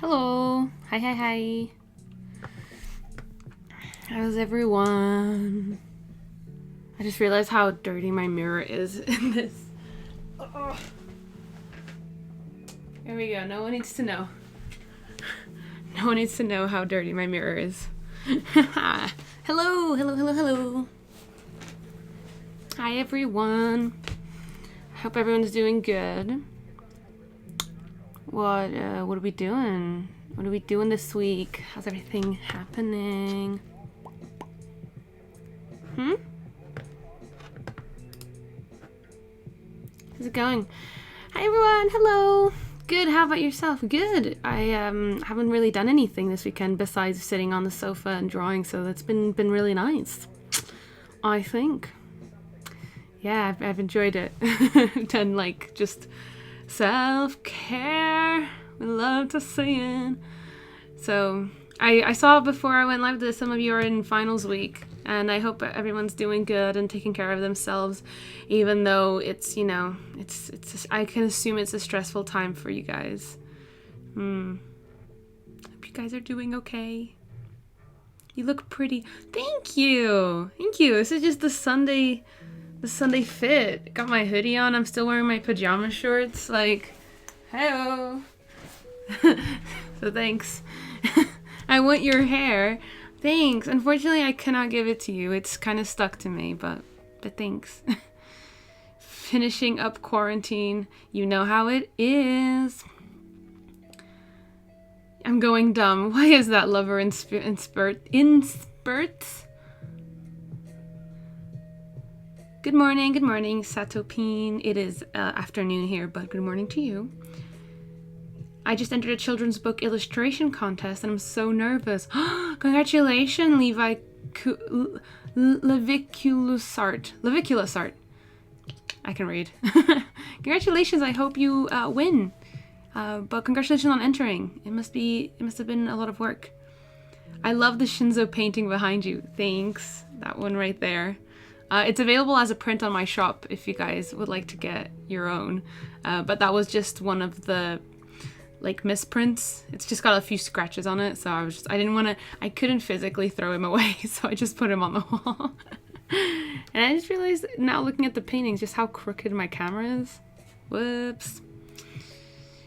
Hello. Hi, hi, hi. How's everyone? I just realized how dirty my mirror is in this. Oh. There we go. No one needs to know. No one needs to know how dirty my mirror is. Hello, hello, hello, hello. Hi, everyone. Hope everyone's doing good. What are we doing? What are we doing this week? How's everything happening? How's it going? Hi everyone, hello. Good, how about yourself? Good. I haven't really done anything this weekend besides sitting on the sofa and drawing, so that's been really nice, I think. Yeah, I've enjoyed it. Done like just self-care. We love to sing. So I saw before I went live that some of you are in finals week, and I hope everyone's doing good and taking care of themselves, even though it's, you know, it's I can assume it's a stressful time for you guys. Hope you guys are doing okay. You look pretty. Thank you. Thank you. This is just the Sunday fit. Got my hoodie on. I'm still wearing my pajama shorts. Like, hello. So thanks. I want your hair. Thanks. Unfortunately, I cannot give it to you. It's kind of stuck to me, but thanks. Finishing up quarantine. You know how it is. I'm going dumb. Why is that, lover in spurts? Good morning, Satopine. It is afternoon here, but good morning to you. I just entered a children's book illustration contest, and I'm so nervous. Congratulations, Leviculusart. I can read. Congratulations, I hope you win. But congratulations on entering. It must have been a lot of work. I love the Shinzo painting behind you. Thanks. That one right there. It's available as a print on my shop if you guys would like to get your own. But that was just one of the like misprints. It's just got a few scratches on it, so I couldn't physically throw him away, so I just put him on the wall. And I just realized now looking at the paintings just how crooked my camera is. Whoops.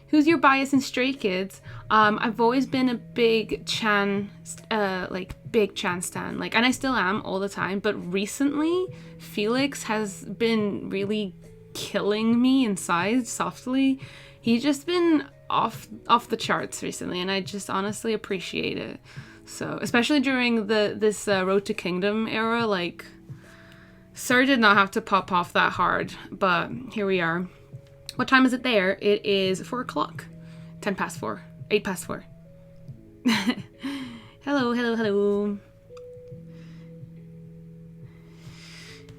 Who's your bias in Stray Kids? I've always been a big Chan stan, and I still am all the time, but recently Felix has been really killing me inside softly. He's just been off the charts recently, and I just honestly appreciate it. So, especially during this Road to Kingdom era, like, Sir did not have to pop off that hard, but here we are. What time is it there? It is 4 o'clock. 10 past 4. 8 past 4. Hello, hello, hello.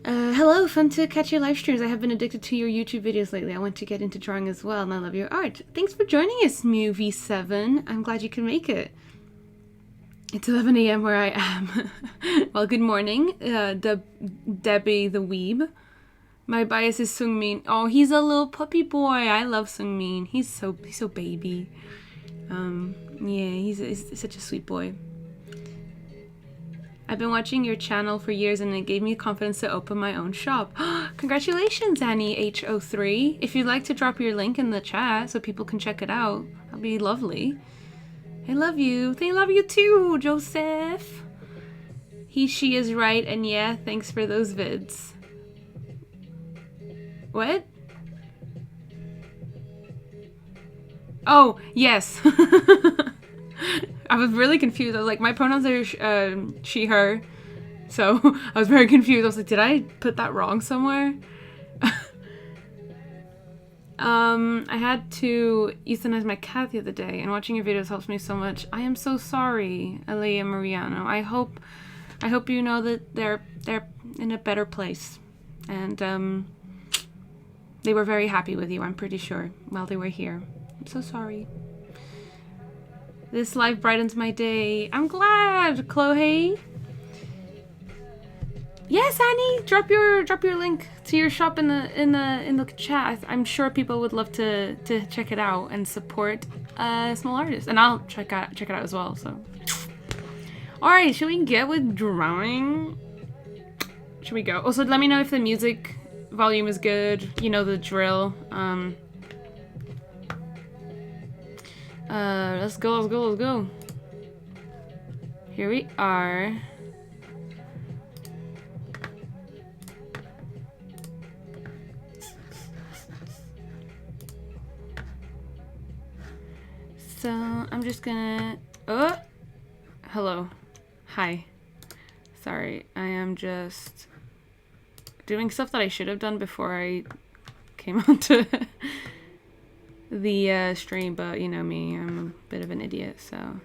Hello, fun to catch your live streams. I have been addicted to your YouTube videos lately. I want to get into drawing as well, and I love your art. Thanks for joining us, Mew7. I'm glad you can make it. It's 11 a.m. where I am. Well, good morning, Debbie the Weeb. My bias is Sungmin. Oh, he's a little puppy boy. I love Sungmin. He's so baby. Yeah, he's such a sweet boy. I've been watching your channel for years, and it gave me confidence to open my own shop. Congratulations, Annie H03. If you'd like to drop your link in the chat so people can check it out, that'd be lovely. I love you. They love you too, Joseph. She is right, and yeah, thanks for those vids. What? Oh, yes. I was really confused. I was like, my pronouns are she, her. So I was very confused. I was like, did I put that wrong somewhere? I had to euthanize my cat the other day, and watching your videos helps me so much. I am so sorry, Alea Mariano. I hope you know that they're in a better place. And they were very happy with you, I'm pretty sure, while they were here. I'm so sorry. This live brightens my day. I'm glad, Chloe. Yes, Annie, drop your link to your shop in the chat. I'm sure people would love to check it out and support small artist, and I'll check it out as well. So, all right, should we get with drawing? Should we go? Also, let me know if the music volume is good. You know the drill. Let's go. Here we are. So I'm just gonna, oh, hello, hi, sorry, I am just doing stuff that I should have done before I came onto the stream, but you know me, I'm a bit of an idiot, so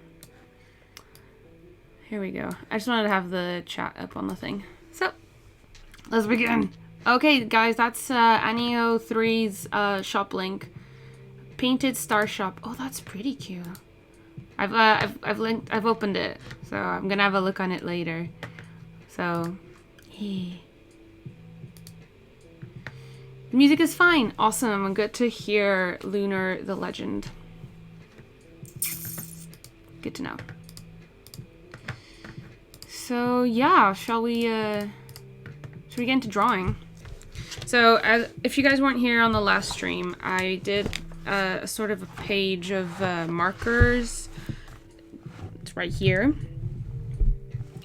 here we go. I just wanted to have the chat up on the thing. So let's begin. Okay guys, that's Anio3's shop link. Painted Star Shop. Oh, that's pretty cute. I've opened it, so I'm gonna have a look on it later. So, hey. The music is fine. Awesome. I'm good to hear Lunar the Legend. Good to know. So yeah, shall we get into drawing? So if you guys weren't here on the last stream, I did a sort of a page of markers. It's right here.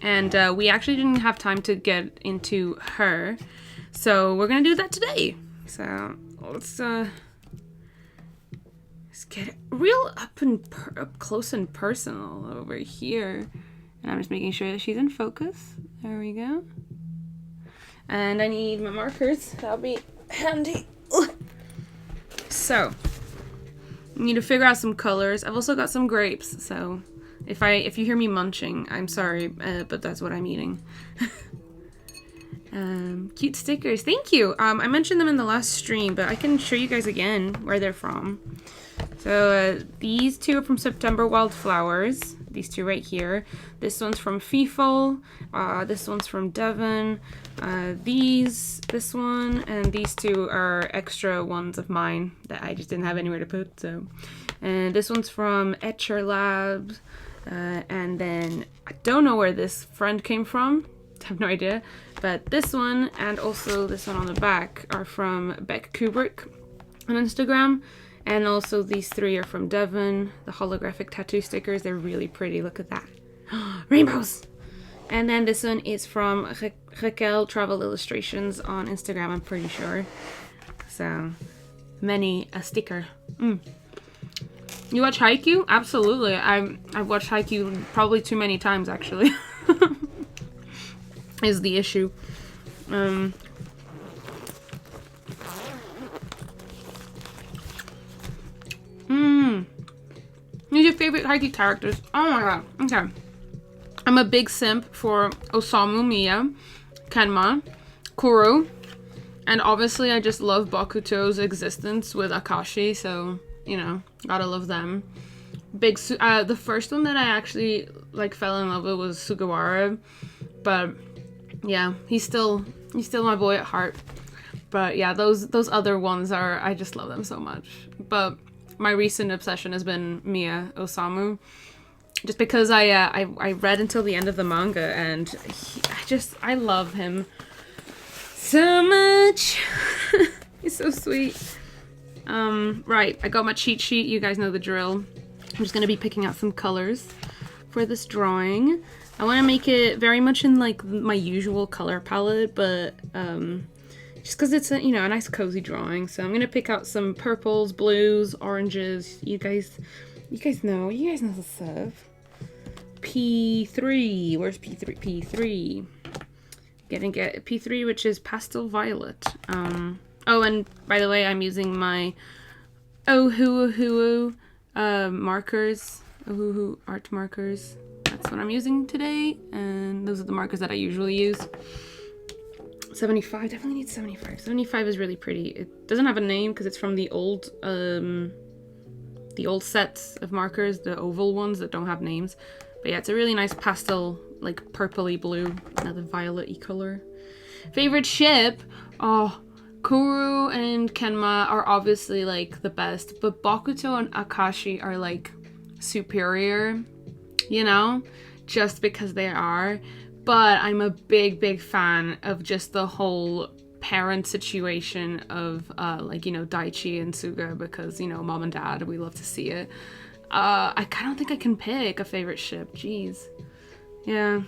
And we actually didn't have time to get into her. So we're gonna do that today. So let's get real up close and personal over here. And I'm just making sure that she's in focus. There we go. And I need my markers. That'll be handy. So I need to figure out some colors. I've also got some grapes, so if you hear me munching, I'm sorry, but that's what I'm eating. Cute stickers, thank you. I mentioned them in the last stream, but I can show you guys again where they're from. So these two are from September Wildflowers. These two right here. This one's from FIFO. This one's from Devon. This one, and these two are extra ones of mine that I just didn't have anywhere to put. So, and this one's from Etcher Labs. And then I don't know where this friend came from. I have no idea. But this one and also this one on the back are from Beck Kubrick on Instagram. And also these three are from Devon, the holographic tattoo stickers. They're really pretty. Look at that. Rainbows! And then this one is from Raquel Travel Illustrations on Instagram, I'm pretty sure. So, many a sticker. You watch Haikyuu? Absolutely. I've watched Haikyuu probably too many times, actually. Is the issue. Who's your favorite Haikyuu characters? Oh my god. Okay. I'm a big simp for Osamu Miya, Kenma, Kuro, and obviously I just love Bakuto's existence with Akashi, so, you know, gotta love them. The first one that I actually, like, fell in love with was Sugawara, but, yeah, he's still my boy at heart. But, yeah, those other ones I just love them so much. But my recent obsession has been Miya Osamu. Just because I read until the end of the manga, and I love him so much. He's so sweet. Right, I got my cheat sheet. You guys know the drill. I'm just gonna be picking out some colors for this drawing. I want to make it very much in like my usual color palette, but just because it's a, you know, a nice cozy drawing. So I'm gonna pick out some purples, blues, oranges. You guys know the stuff. P3, where's P3? P3. Gonna get P3, which is pastel violet. Oh, and by the way, I'm using my Ohuhu markers, Ohuhu art markers. That's what I'm using today, and those are the markers that I usually use. 75, definitely need 75. 75 is really pretty. It doesn't have a name because it's from the old sets of markers, the oval ones that don't have names. But yeah, it's a really nice pastel, like purpley blue, another violet-y color. Favorite ship? Oh, Kuru and Kenma are obviously like the best, but Bokuto and Akashi are like superior, you know, just because they are. But I'm a big fan of just the whole parent situation of like, you know, Daichi and Suga, because, you know, mom and dad, we love to see it. I don't think I can pick a favorite ship. Jeez. Yeah.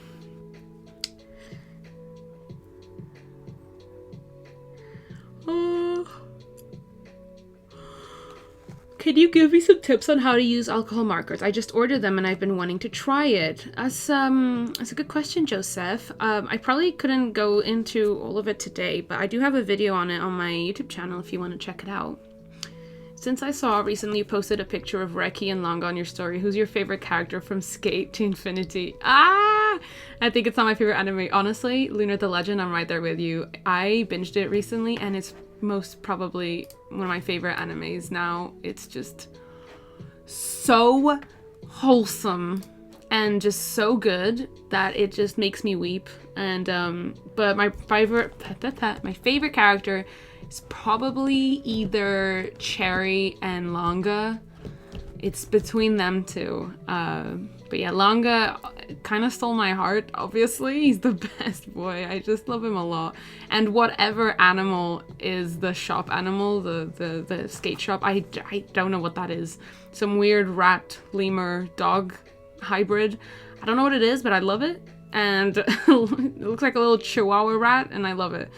Can you give me some tips on how to use alcohol markers? I just ordered them and I've been wanting to try it. That's a good question, Joseph. I probably couldn't go into all of it today, but I do have a video on it on my YouTube channel if you want to check it out. Since I saw recently you posted a picture of Reki and Longa on your story, who's your favorite character from Skate to Infinity? I think it's not my favorite anime. Honestly, Lunar the Legend, I'm right there with you. I binged it recently and it's most probably one of my favorite animes now. It's just so wholesome and just so good that it just makes me weep. And but my favorite character is probably either Cherry and Longa. It's between them two. But yeah, Longa kind of stole my heart, obviously. He's the best boy. I just love him a lot. And whatever animal is the shop animal, the skate shop, I don't know what that is. Some weird rat, lemur, dog hybrid. I don't know what it is, but I love it. And it looks like a little chihuahua rat, and I love it.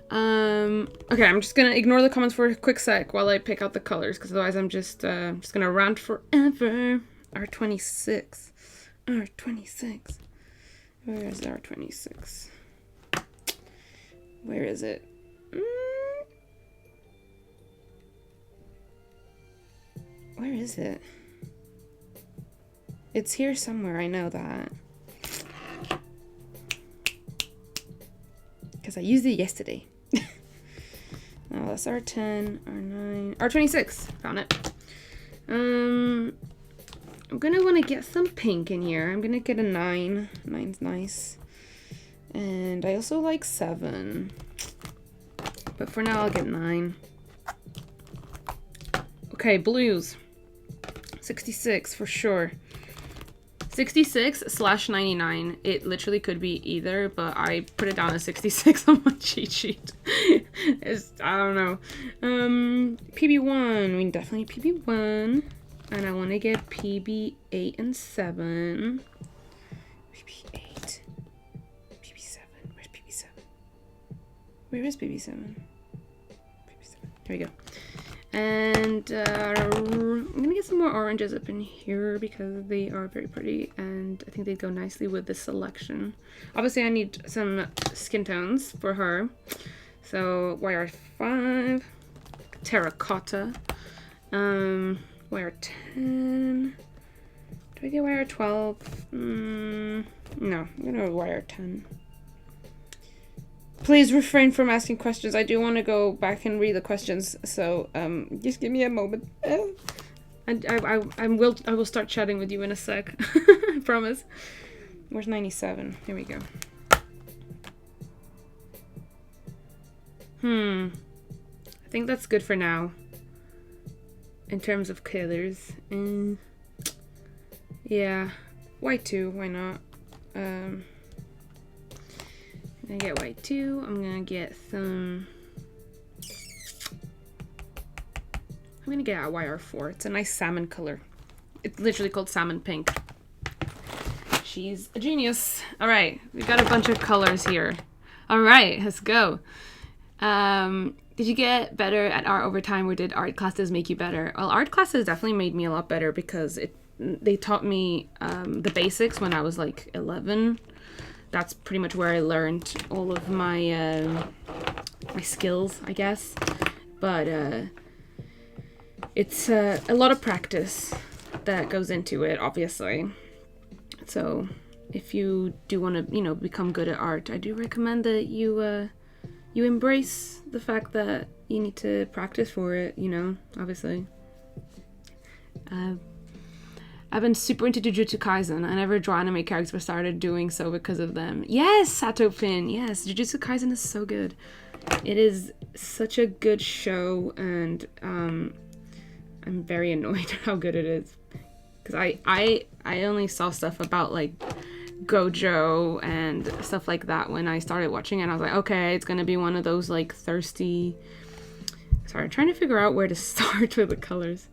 Okay, I'm just gonna ignore the comments for a quick sec while I pick out the colors, because otherwise I'm just gonna rant forever. R26. R26. Where is R26? Where is it? Where is it? It's here somewhere, I know that. Because I used it yesterday. Oh, that's R10, R9, R26. Found it. I'm gonna want to get some pink in here. I'm gonna get a 9. 9's nice. And I also like 7. But for now, I'll get 9. Okay, blues. 66 for sure. 66/99. It literally could be either, but I put it down as 66 on my cheat sheet. I don't know. PB1. We definitely need PB1. And I want to get PB8 and 7. PB8. PB7. Where's PB7? Where is PB7? PB7. Here we go. And I'm going to get some more oranges up in here because they are very pretty and I think they go nicely with this selection. Obviously, I need some skin tones for her. So, YR5, terracotta, YR10. Do I get YR12? No, I'm going to go YR10. Please refrain from asking questions. I do want to go back and read the questions, so just give me a moment. And I will start chatting with you in a sec. I promise. Where's 97? Here we go. I think that's good for now. In terms of colors. Yeah. Y2, why not? I'm gonna get Y2. I'm gonna get some. I'm gonna get a YR4. It's a nice salmon color. It's literally called salmon pink. She's a genius. All right, we got a bunch of colors here. All right, let's go. Did you get better at art over time, or did art classes make you better? Well, art classes definitely made me a lot better because they taught me the basics when I was like 11. That's pretty much where I learned all of my my skills, I guess. But it's a lot of practice that goes into it, obviously. So if you do want to, become good at art, I do recommend that you embrace the fact that you need to practice for it, obviously. I've been super into Jujutsu Kaisen. I never draw anime characters, but started doing so because of them. Yes, Sato Pin. Yes, Jujutsu Kaisen is so good. It is such a good show, and I'm very annoyed how good it is. Because I only saw stuff about like Gojo and stuff like that when I started watching it. And I was like, okay, it's gonna be one of those like thirsty... Sorry, I'm trying to figure out where to start with the colors.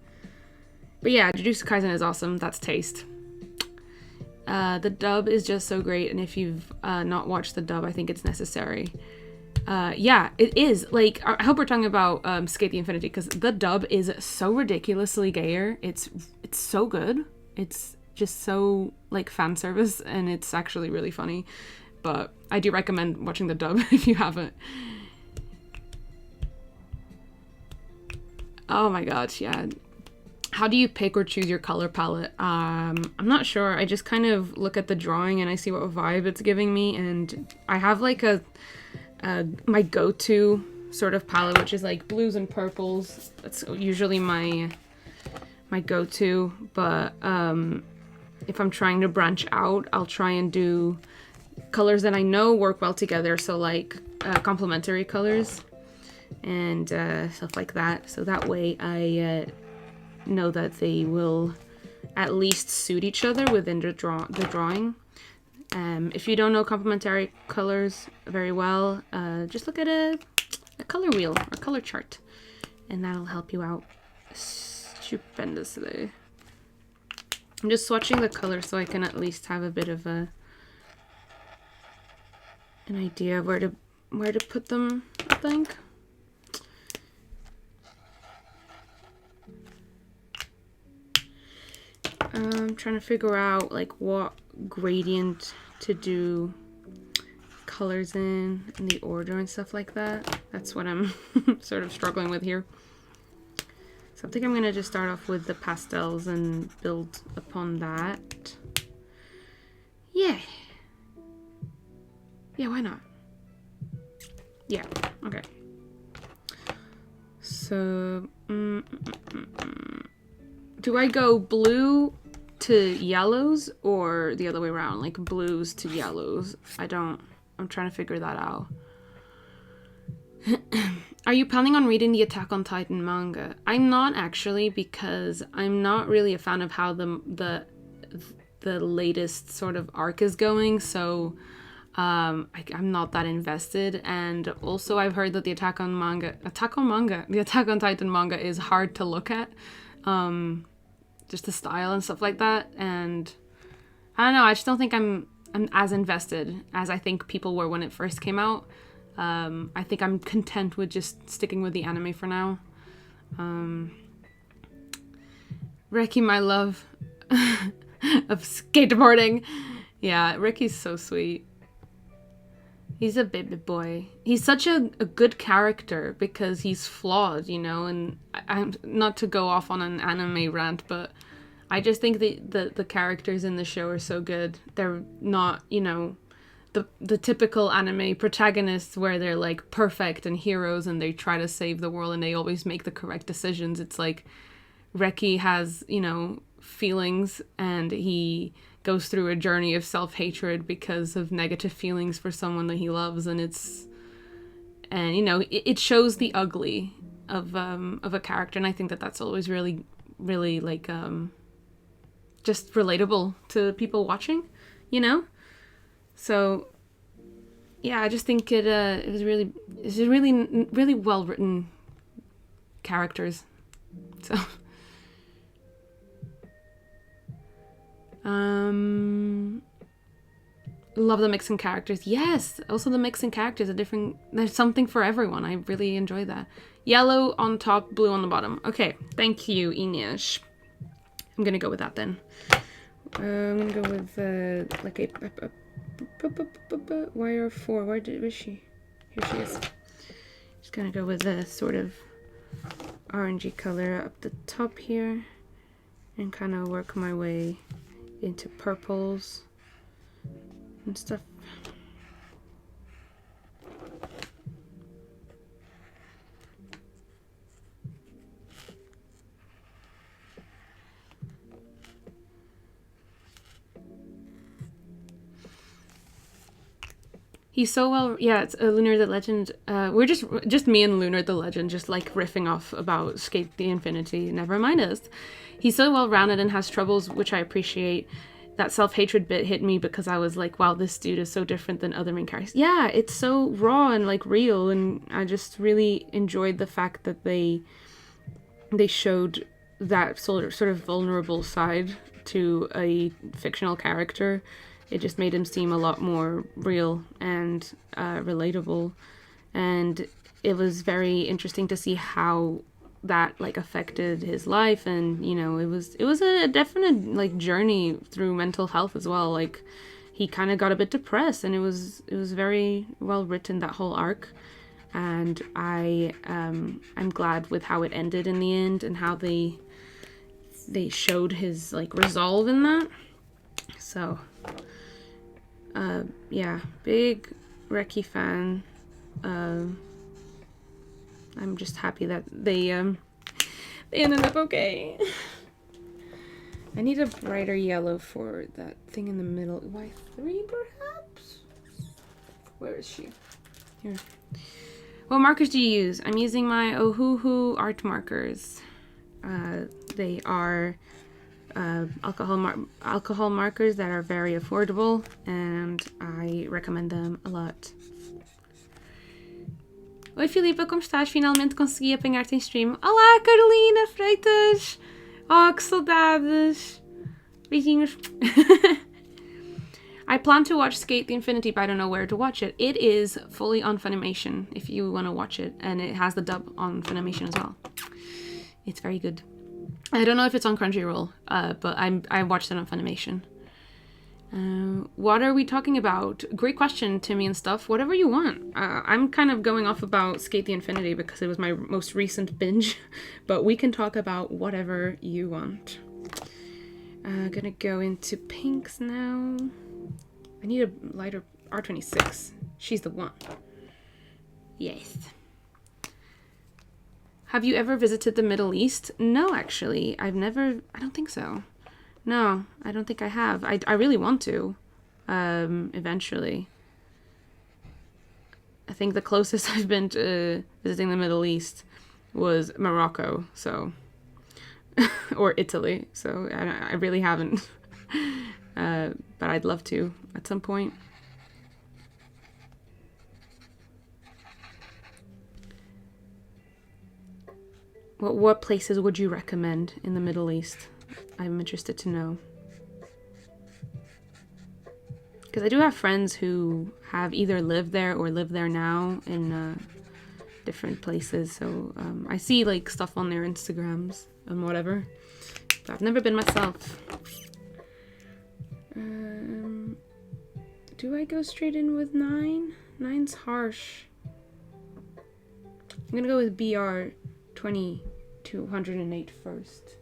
But yeah, Jujutsu Kaisen is awesome. That's taste. The dub is just so great, and if you've not watched the dub, I think it's necessary. Yeah, it is. Like, I hope we're talking about Skate the Infinity, because the dub is so ridiculously gayer. It's so good. It's just so, like, fan service, and it's actually really funny. But I do recommend watching the dub if you haven't. Oh my gosh, yeah. How do you pick or choose your color palette? I'm not sure. I just kind of look at the drawing and I see what vibe it's giving me, and I have like my go-to sort of palette, which is like blues and purples. That's usually my go-to, but if I'm trying to branch out, I'll try and do colors that I know work well together, so like complementary colors and stuff like that, so that way I know that they will at least suit each other within the drawing. If you don't know complementary colors very well, just look at a color wheel or color chart, and that'll help you out stupendously. I'm just swatching the colors so I can at least have a bit of an idea of where to put them, I think. I'm trying to figure out like what gradient to do colors in the order and stuff like that. That's what I'm sort of struggling with here. So I think I'm going to just start off with the pastels and build upon that. Yeah. Yeah, why not? Yeah, okay. So, do I go blue to yellows or the other way around, like blues to yellows? I'm trying to figure that out. Are you planning on reading the Attack on Titan manga? I'm not actually, because I'm not really a fan of how the latest sort of arc is going, so I'm not that invested. And also I've heard that the Attack on Titan manga is hard to look at. Just the style and stuff like that, and I don't know, I just don't think I'm as invested as I think people were when it first came out. I think I'm content with just sticking with the anime for now. Reki, my love of skateboarding. Yeah, Reki's so sweet. He's a baby boy. He's such a good character because he's flawed, you know, and I'm not to go off on an anime rant, but I just think the characters in the show are so good. They're not, you know, the typical anime protagonists where they're like perfect and heroes and they try to save the world and they always make the correct decisions. It's like Reki has, you know, feelings, and he goes through a journey of self-hatred because of negative feelings for someone that he loves, and you know, it shows the ugly of a character, and I think that that's always really, really like just relatable to people watching, you know. So yeah, I just think it's really well written characters. So love the mixing characters. Yes, also the mixing characters are different. There's something for everyone. I really enjoy that. Yellow on top, blue on the bottom. Okay, thank you, Ines. I'm gonna go with that then. I'm gonna go with like a wire 4. Where was she? Here she is. Just gonna go with a sort of orangey color up the top here, and kind of work my way into purples and stuff. He's so well, yeah, it's Lunar the Legend. We're just me and Lunar the Legend, just like riffing off about Skate the Infinity. Never mind us. He's so well rounded and has troubles, which I appreciate. That self-hatred bit hit me because I was like, wow, this dude is so different than other main characters. Yeah, it's so raw and like real, and I just really enjoyed the fact that they showed that sort of vulnerable side to a fictional character. It just made him seem a lot more real and relatable, and it was very interesting to see how that like affected his life. And you know, it was a definite like journey through mental health as well. Like he kind of got a bit depressed, and it was very well written, that whole arc. And I'm glad with how it ended in the end, and how they showed his like resolve in that. So yeah, big Reki fan. I'm just happy that they ended up okay. I need a brighter yellow for that thing in the middle. Why 3 perhaps? Where is she? Here. What markers do you use? I'm using my Ohuhu art markers. They are alcohol markers that are very affordable, and I recommend them a lot. Oi Filipa, como estás? Finalmente consegui apanhar-te em stream. Olá Carolina Freitas! Oh, que saudades! Beijinhos! I plan to watch Skate the Infinity, but I don't know where to watch it. It is fully on Funimation if you want to watch it, and it has the dub on Funimation as well. It's very good. I don't know if it's on Crunchyroll, but I watched it on Funimation. What are we talking about? Great question, Timmy and stuff. Whatever you want. I'm kind of going off about Skate the Infinity because it was my most recent binge, but we can talk about whatever you want. Gonna go into pinks now. I need a lighter R26. She's the one. Yes. Have you ever visited the Middle East? No, actually. I don't think so. No, I don't think I have. I really want to, eventually. I think the closest I've been to visiting the Middle East was Morocco, so, or Italy, so I really haven't, but I'd love to at some point. What places would you recommend in the Middle East? I'm interested to know. Because I do have friends who have either lived there or live there now in different places. So I see like stuff on their Instagrams and whatever. But I've never been myself. Do I go straight in with 9? 9's harsh. I'm gonna go with BR 2208 first.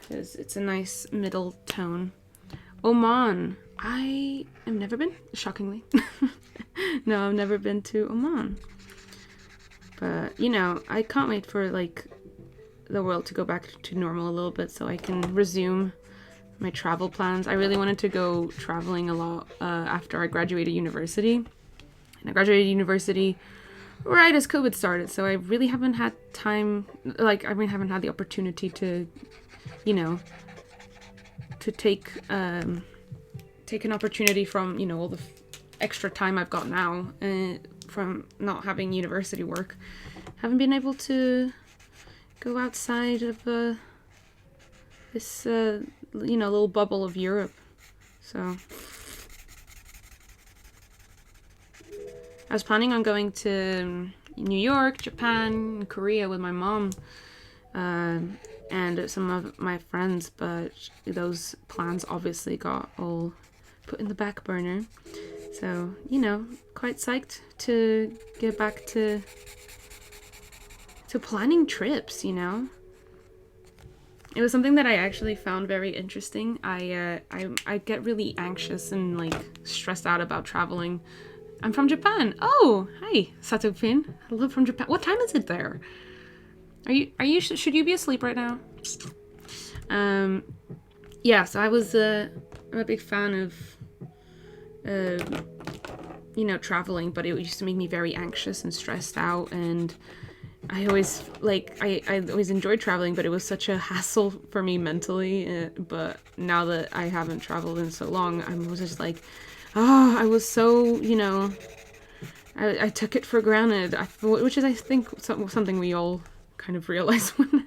Because it's a nice middle tone. Oman. I have never been, shockingly. No, I've never been to Oman. But, you know, I can't wait for, like, the world to go back to normal a little bit so I can resume my travel plans. I really wanted to go traveling a lot after I graduated university. And I graduated university right as COVID started, so I really haven't had time, like, I haven't had the opportunity to, you know, to take an opportunity from, you know, all the extra time I've got now from not having university work. Haven't been able to go outside of this, you know, little bubble of Europe. So I was planning on going to New York, Japan, Korea with my mom and some of my friends, but those plans obviously got all put in the back burner. So, you know, quite psyched to get back to planning trips, you know. It was something that I actually found very interesting. I get really anxious and like stressed out about traveling. I'm from Japan. Oh, hi, Satopin. Hello from Japan. What time is it there? Should you be asleep right now? Yeah, so I'm a big fan of you know, traveling, but it used to make me very anxious and stressed out, and I always, like, I always enjoyed traveling, but it was such a hassle for me mentally, but now that I haven't traveled in so long, I was just like, oh, I was so, you know, I took it for granted, which is, I think, something we all kind of realized when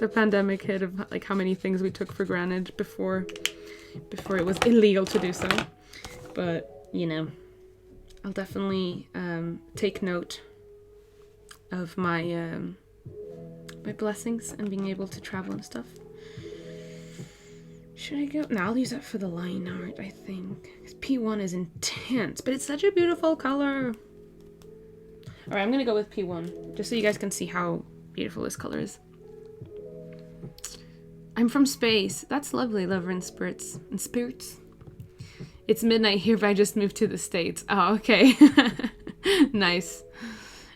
the pandemic hit, of like how many things we took for granted before it was illegal to do so. But, you know, I'll definitely take note of my my blessings and being able to travel and stuff. Should I go? No, I'll use that for the line art, I think. P1 is intense, but it's such a beautiful color. All right, I'm gonna go with P1, just so you guys can see how beautiful this color is. I'm from space. That's lovely, lover and spirits. And spirits. It's midnight here, but I just moved to the States. Oh, okay. Nice.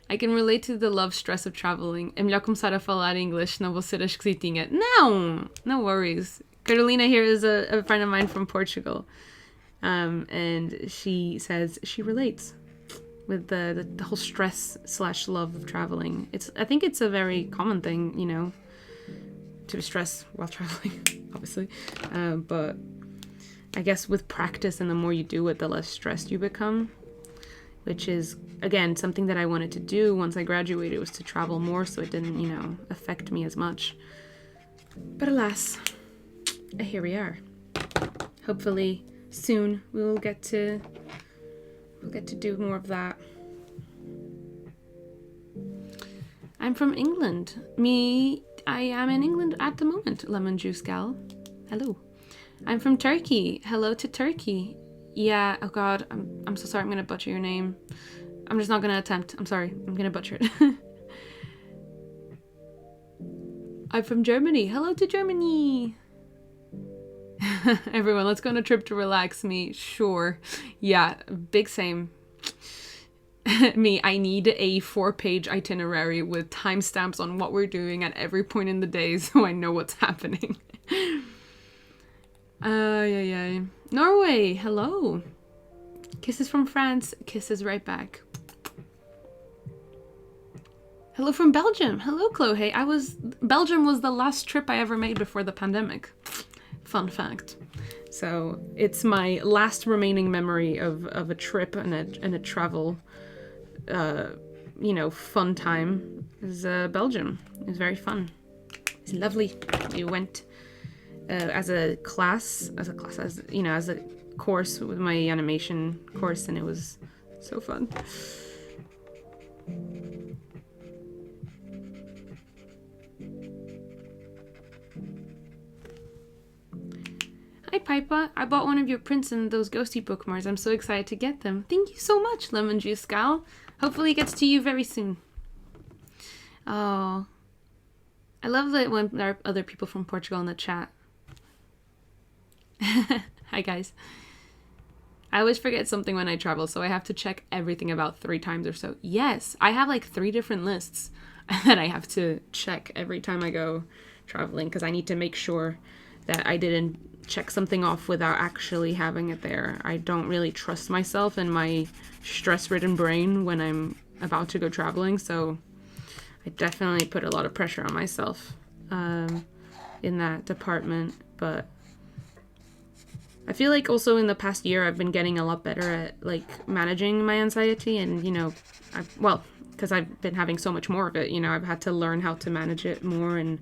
I can relate to the love stress of traveling. É melhor começar a falar inglês, não vou ser a esquisitinha. No, no worries. Carolina here is a friend of mine from Portugal. And she says she relates with the whole stress / love of traveling. I think it's a very common thing, you know, to stress while traveling, obviously. But I guess with practice and the more you do it, the less stressed you become, which is, again, something that I wanted to do once I graduated, was to travel more so it didn't, you know, affect me as much. But alas, here we are. Hopefully soon we'll get to do more of that. I'm from England. I am in England at the moment, Lemon Juice Gal. Hello. I'm from Turkey. Hello to Turkey. Yeah, oh god, I'm so sorry, I'm gonna butcher your name. I'm just not gonna attempt. I'm sorry, I'm gonna butcher it. I'm from Germany. Hello to Germany. Everyone, let's go on a trip to relax me. Sure. Yeah, big same. Me, I need a 4-page itinerary with timestamps on what we're doing at every point in the day so I know what's happening. Yeah. Norway, hello. Kisses from France, kisses right back. Hello from Belgium. Hello, Chloe. Belgium was the last trip I ever made before the pandemic. Fun fact. So it's my last remaining memory of a trip and a travel, you know, fun time is Belgium. It was very fun. It's lovely. We went as a class, as you know, as a course with my animation course, and it was so fun. Hi Pipa, I bought one of your prints and those ghosty bookmarks. I'm so excited to get them. Thank you so much, Lemon Juice Gal. Hopefully it gets to you very soon. Oh, I love it when there are other people from Portugal in the chat. Hi guys. I always forget something when I travel, so I have to check everything about 3 times or so. Yes, I have like 3 different lists that I have to check every time I go traveling, because I need to make sure that I didn't check something off without actually having it there. I don't really trust myself and my stress-ridden brain when I'm about to go traveling, so I definitely put a lot of pressure on myself in that department. But I feel like also in the past year I've been getting a lot better at like managing my anxiety, and you know, because I've been having so much more of it, you know, I've had to learn how to manage it more, and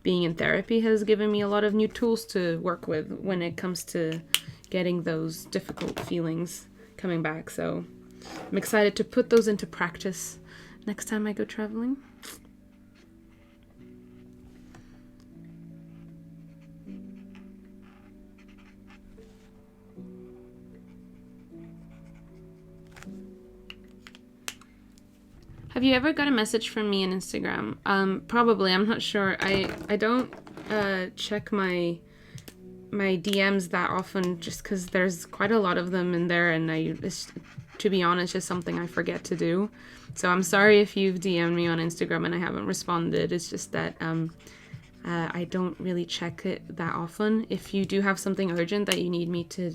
being in therapy has given me a lot of new tools to work with when it comes to getting those difficult feelings coming back. So I'm excited to put those into practice next time I go traveling. Have you ever got a message from me on Instagram? Probably. I'm not sure. I don't check my DMs that often, just because there's quite a lot of them in there, and to be honest, just something I forget to do. So I'm sorry if you've DM'd me on Instagram and I haven't responded. It's just that I don't really check it that often. If you do have something urgent that you need me to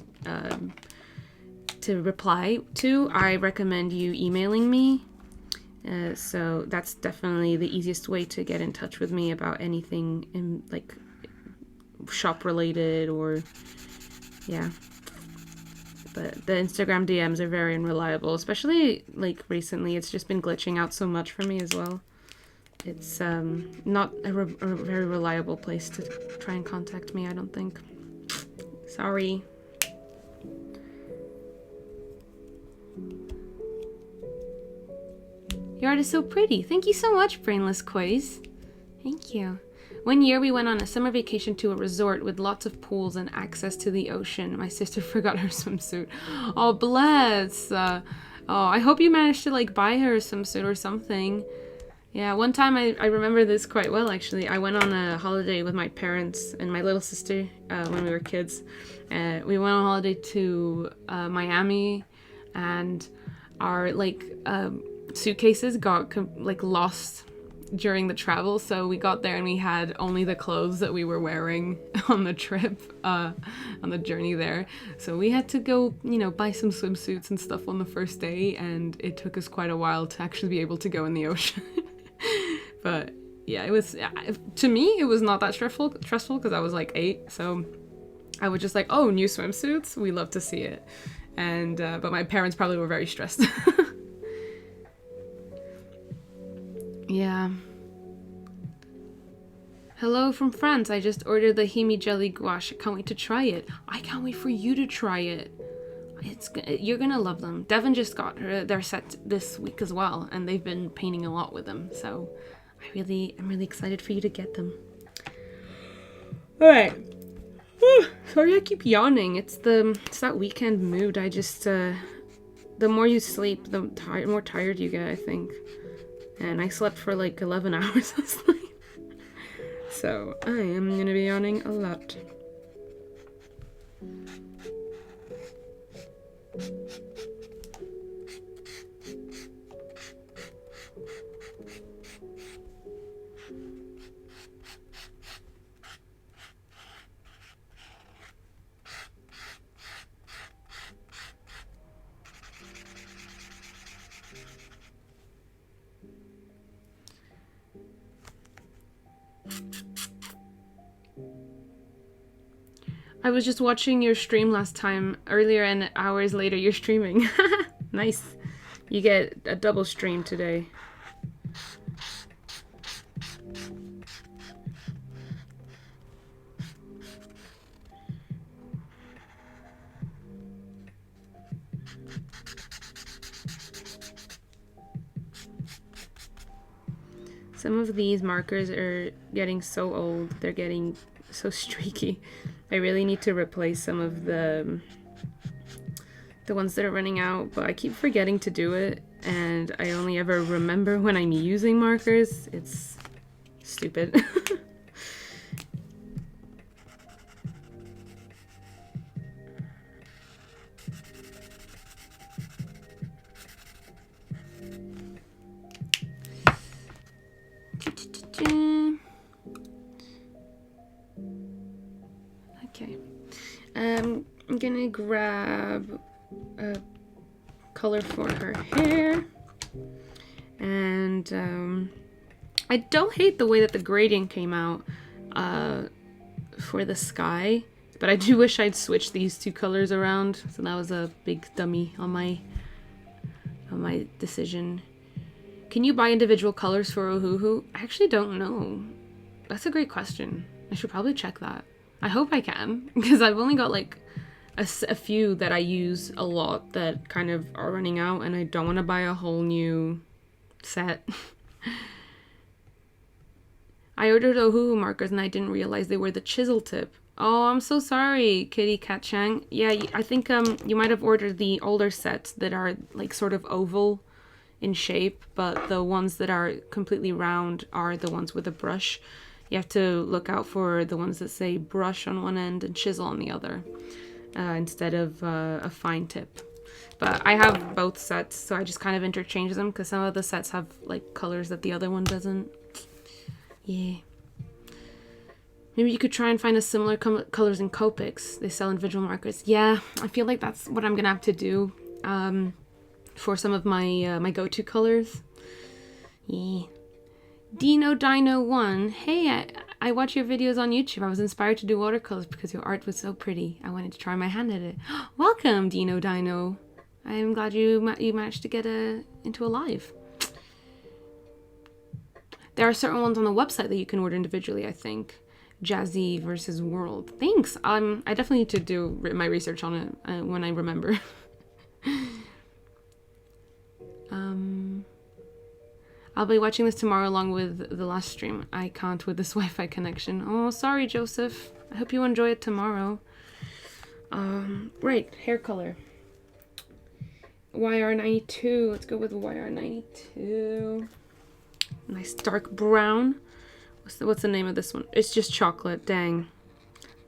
to reply to, I recommend you emailing me. So that's definitely the easiest way to get in touch with me about anything in like shop related or yeah. But the Instagram DMs are very unreliable, especially like recently. It's just been glitching out so much for me as well. It's not a very reliable place to try and contact me, I don't think. Sorry. Your art is so pretty. Thank you so much, Brainless Quiz. Thank you. One year we went on a summer vacation to a resort with lots of pools and access to the ocean. My sister forgot her swimsuit. Oh, bless. Oh, I hope you managed to like buy her a swimsuit or something. Yeah, one time I remember this quite well, actually. I went on a holiday with my parents and my little sister when we were kids. We went on holiday to Miami, and our like suitcases got like lost during the travel, so we got there and we had only the clothes that we were wearing on the trip, on the journey there. So we had to go, you know, buy some swimsuits and stuff on the first day, and it took us quite a while to actually be able to go in the ocean. But yeah, it was, to me, it was not that stressful because I was like 8, so I was just like, oh, new swimsuits, we love to see it. And but my parents probably were very stressed. Yeah. Hello from France. I just ordered the Himi Jelly Gouache. I can't wait to try it. I can't wait for you to try it. You're gonna love them. Devin just got their set this week as well, and they've been painting a lot with them. So I'm really excited for you to get them. All right. Sorry, I keep yawning. It's that weekend mood. I just the more you sleep, the more tired you get, I think. And I slept for like 11 hours last night. So I am gonna be yawning a lot. I was just watching your stream last time, earlier, and hours later you're streaming. Nice. You get a double stream today. Some of these markers are getting so old, they're getting so streaky. I really need to replace some of the ones that are running out, but I keep forgetting to do it, and I only ever remember when I'm using markers. It's stupid. Okay. I'm gonna grab a color for her hair, and I don't hate the way that the gradient came out for the sky, but I do wish I'd switched these two colors around, so that was a big dummy on my decision. Can you buy individual colors for Ohuhu? I actually don't know. That's a great question. I should probably check that. I hope I can, because I've only got like a few that I use a lot that kind of are running out, and I don't want to buy a whole new set. I ordered Ohuhu markers and I didn't realize they were the chisel tip. Oh, I'm so sorry, Kitty Cat Chang. Yeah, I think you might have ordered the older sets that are like sort of oval in shape, but the ones that are completely round are the ones with a brush. You have to look out for the ones that say brush on one end and chisel on the other, instead of a fine tip. But I have both sets, so I just kind of interchange them because some of the sets have like colors that the other one doesn't. Yeah. Maybe you could try and find a similar colors in Copics. They sell individual markers. Yeah, I feel like that's what I'm gonna have to do for some of my my go-to colors. Yeah. Dino1. Hey, I watch your videos on YouTube. I was inspired to do watercolors because your art was so pretty. I wanted to try my hand at it. Welcome, Dino. I am glad you managed to get into a live. There are certain ones on the website that you can order individually, I think. Jazzy versus World. Thanks. I definitely need to do my research on it when I remember. I'll be watching this tomorrow along with the last stream. I can't with this Wi-Fi connection. Oh, sorry, Joseph. I hope you enjoy it tomorrow. Right, hair color. YR92. Let's go with YR92. Nice dark brown. What's the name of this one? It's just chocolate. Dang.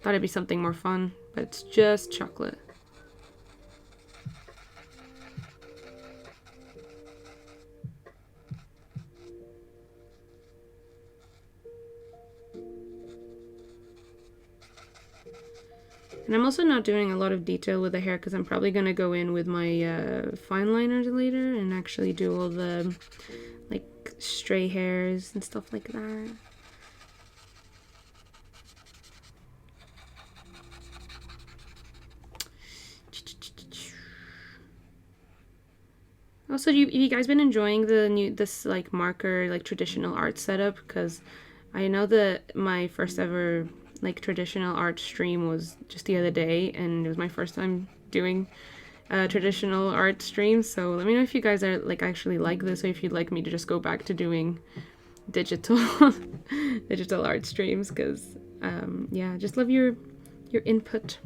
Thought it'd be something more fun, but it's just chocolate. And I'm also not doing a lot of detail with the hair because I'm probably going to go in with my Fineliners later and actually do all the like stray hairs and stuff like that. Also, have you guys been enjoying this like marker, like traditional art setup? Because I know that my first ever like traditional art stream was just the other day, and it was my first time doing traditional art streams. So let me know if you guys are like actually like this, or if you'd like me to just go back to doing digital digital art streams. Because yeah, just love your input.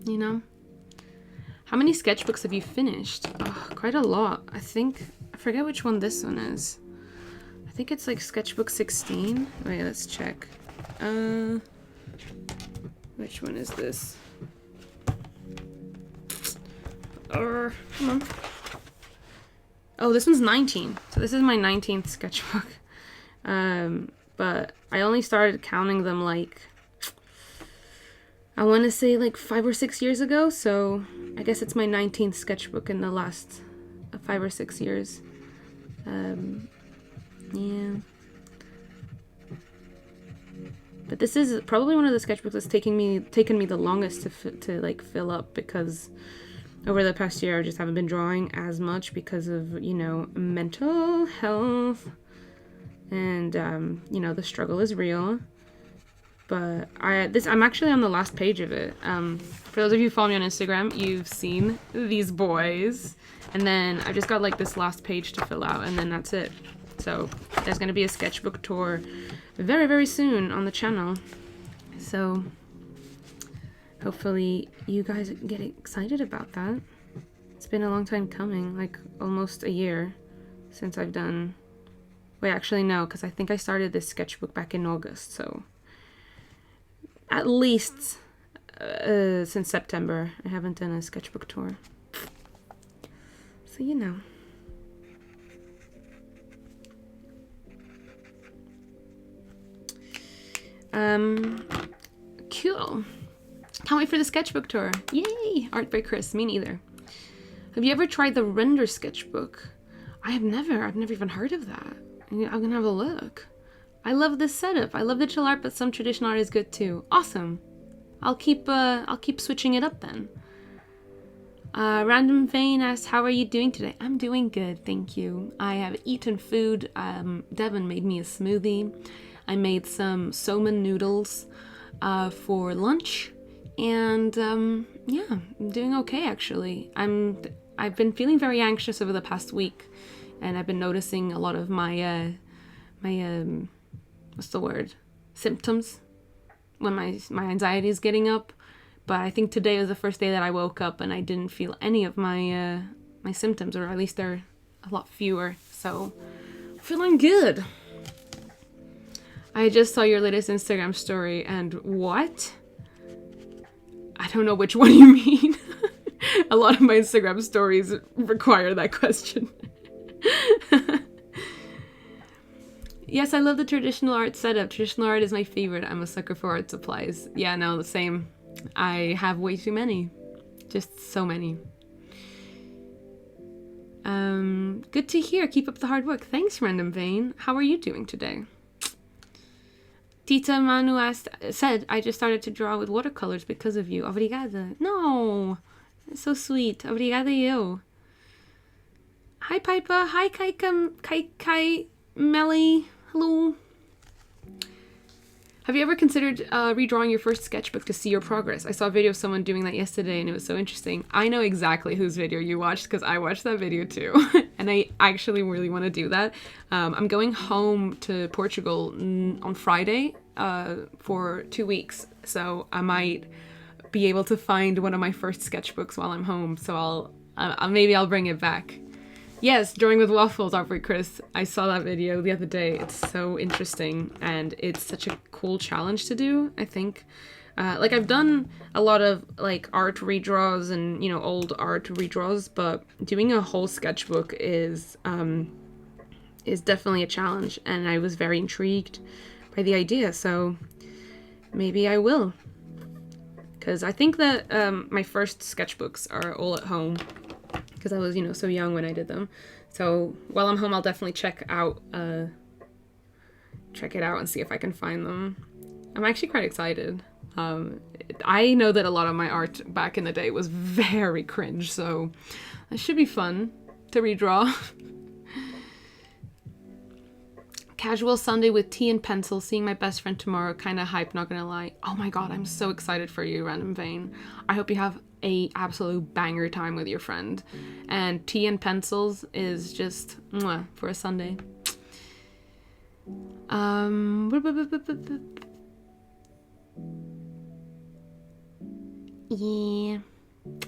You know. How many sketchbooks have you finished? Oh, quite a lot. I forget which one this one is. I think it's like sketchbook 16. Wait, let's check. Which one is this? Come on. Oh, this one's 19. So this is my 19th sketchbook. But I only started counting them like, I want to say like 5 or 6 years ago. So I guess it's my 19th sketchbook in the last 5 or 6 years. Yeah. But this is probably one of the sketchbooks that's taken me the longest to like fill up, because over the past year I just haven't been drawing as much because of, you know, mental health, and you know, the struggle is real. But I'm actually on the last page of it. For those of you who follow me on Instagram, you've seen these boys, and then I've just got like this last page to fill out, and then that's it. So there's going to be a sketchbook tour very, very soon on the channel. So hopefully you guys get excited about that. It's been a long time coming, like almost a year since I've done... Wait, actually no, because I think I started this sketchbook back in August, so at least since September I haven't done a sketchbook tour. So you know. Cool. Can't wait for the sketchbook tour. Yay! Art by Chris. Me neither. Have you ever tried the render sketchbook? I've never even heard of that. I'm gonna have a look. I love this setup. I love digital art, but some traditional art is good too. Awesome. I'll keep switching it up then. Random Vein asks, how are you doing today? I'm doing good, thank you. I have eaten food. Devin made me a smoothie. I made some somen noodles for lunch, and yeah, I'm doing okay actually. I've been feeling very anxious over the past week, and I've been noticing a lot of my what's the word? Symptoms when my anxiety is getting up. But I think today was the first day that I woke up and I didn't feel any of my my symptoms, or at least they're a lot fewer. So feeling good. I just saw your latest Instagram story, and what? I don't know which one you mean. A lot of my Instagram stories require that question. Yes, I love the traditional art setup. Traditional art is my favorite. I'm a sucker for art supplies. Yeah, no, the same. I have way too many. Just so many. Good to hear. Keep up the hard work. Thanks, Random Vein. How are you doing today? Tita Manu said, I just started to draw with watercolors because of you. Obrigada. No. That's so sweet. Obrigada eu. Hi, Piper. Hi, Kai Melly. Hello. Have you ever considered redrawing your first sketchbook to see your progress? I saw a video of someone doing that yesterday and it was so interesting. I know exactly whose video you watched because I watched that video too. And I actually really want to do that. I'm going home to Portugal on Friday for 2 weeks. So I might be able to find one of my first sketchbooks while I'm home. So maybe I'll bring it back. Yes, drawing with waffles, Aubrey Chris. I saw that video the other day. It's so interesting and it's such a cool challenge to do, I think. Like I've done a lot of like art redraws and, you know, old art redraws, but doing a whole sketchbook is definitely a challenge, and I was very intrigued by the idea, so maybe I will. Because I think that my first sketchbooks are all at home. Because I was, you know, so young when I did them. So while I'm home, I'll definitely check it out and see if I can find them. I'm actually quite excited. I know that a lot of my art back in the day was very cringe, so it should be fun to redraw. Casual Sunday with tea and pencil, seeing my best friend tomorrow, kind of hype, not gonna lie. Oh my god, I'm so excited for you, Random Vein. I hope you have a absolute banger time with your friend. And tea and pencils is just mwah, for a Sunday. Yeah.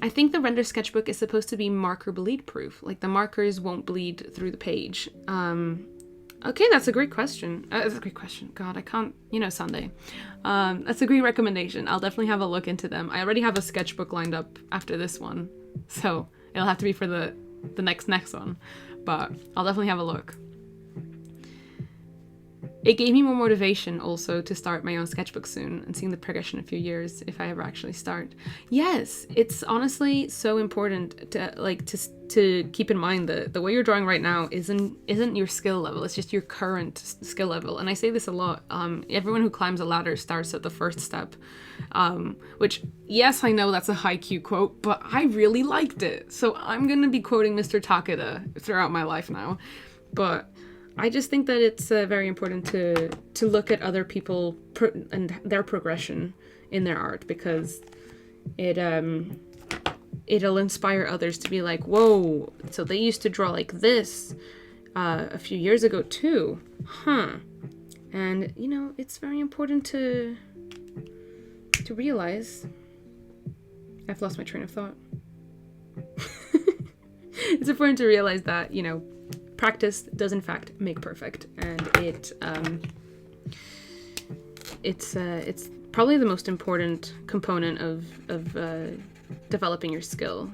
I think the render sketchbook is supposed to be marker bleed proof. Like the markers won't bleed through the page. Okay, that's a great question. That's a great question. God, I can't, you know, Sunday. That's a great recommendation. I'll definitely have a look into them. I already have a sketchbook lined up after this one, so it'll have to be for the next one, but I'll definitely have a look. It gave me more motivation also to start my own sketchbook soon and seeing the progression in a few years if I ever actually start. Yes, it's honestly so important to keep in mind that the way you're drawing right now isn't your skill level. It's just your current skill level. And I say this a lot. Everyone who climbs a ladder starts at the first step, which, yes, I know that's a haiku quote, but I really liked it. So I'm going to be quoting Mr. Takeda throughout my life now. But I just think that it's very important to look at other people and their progression in their art, because it'll inspire others to be like, whoa, so they used to draw like this a few years ago too, huh? And you know, it's very important to realize. I've lost my train of thought. It's important to realize that, you know, practice does in fact make perfect, and it's probably the most important component of developing your skill.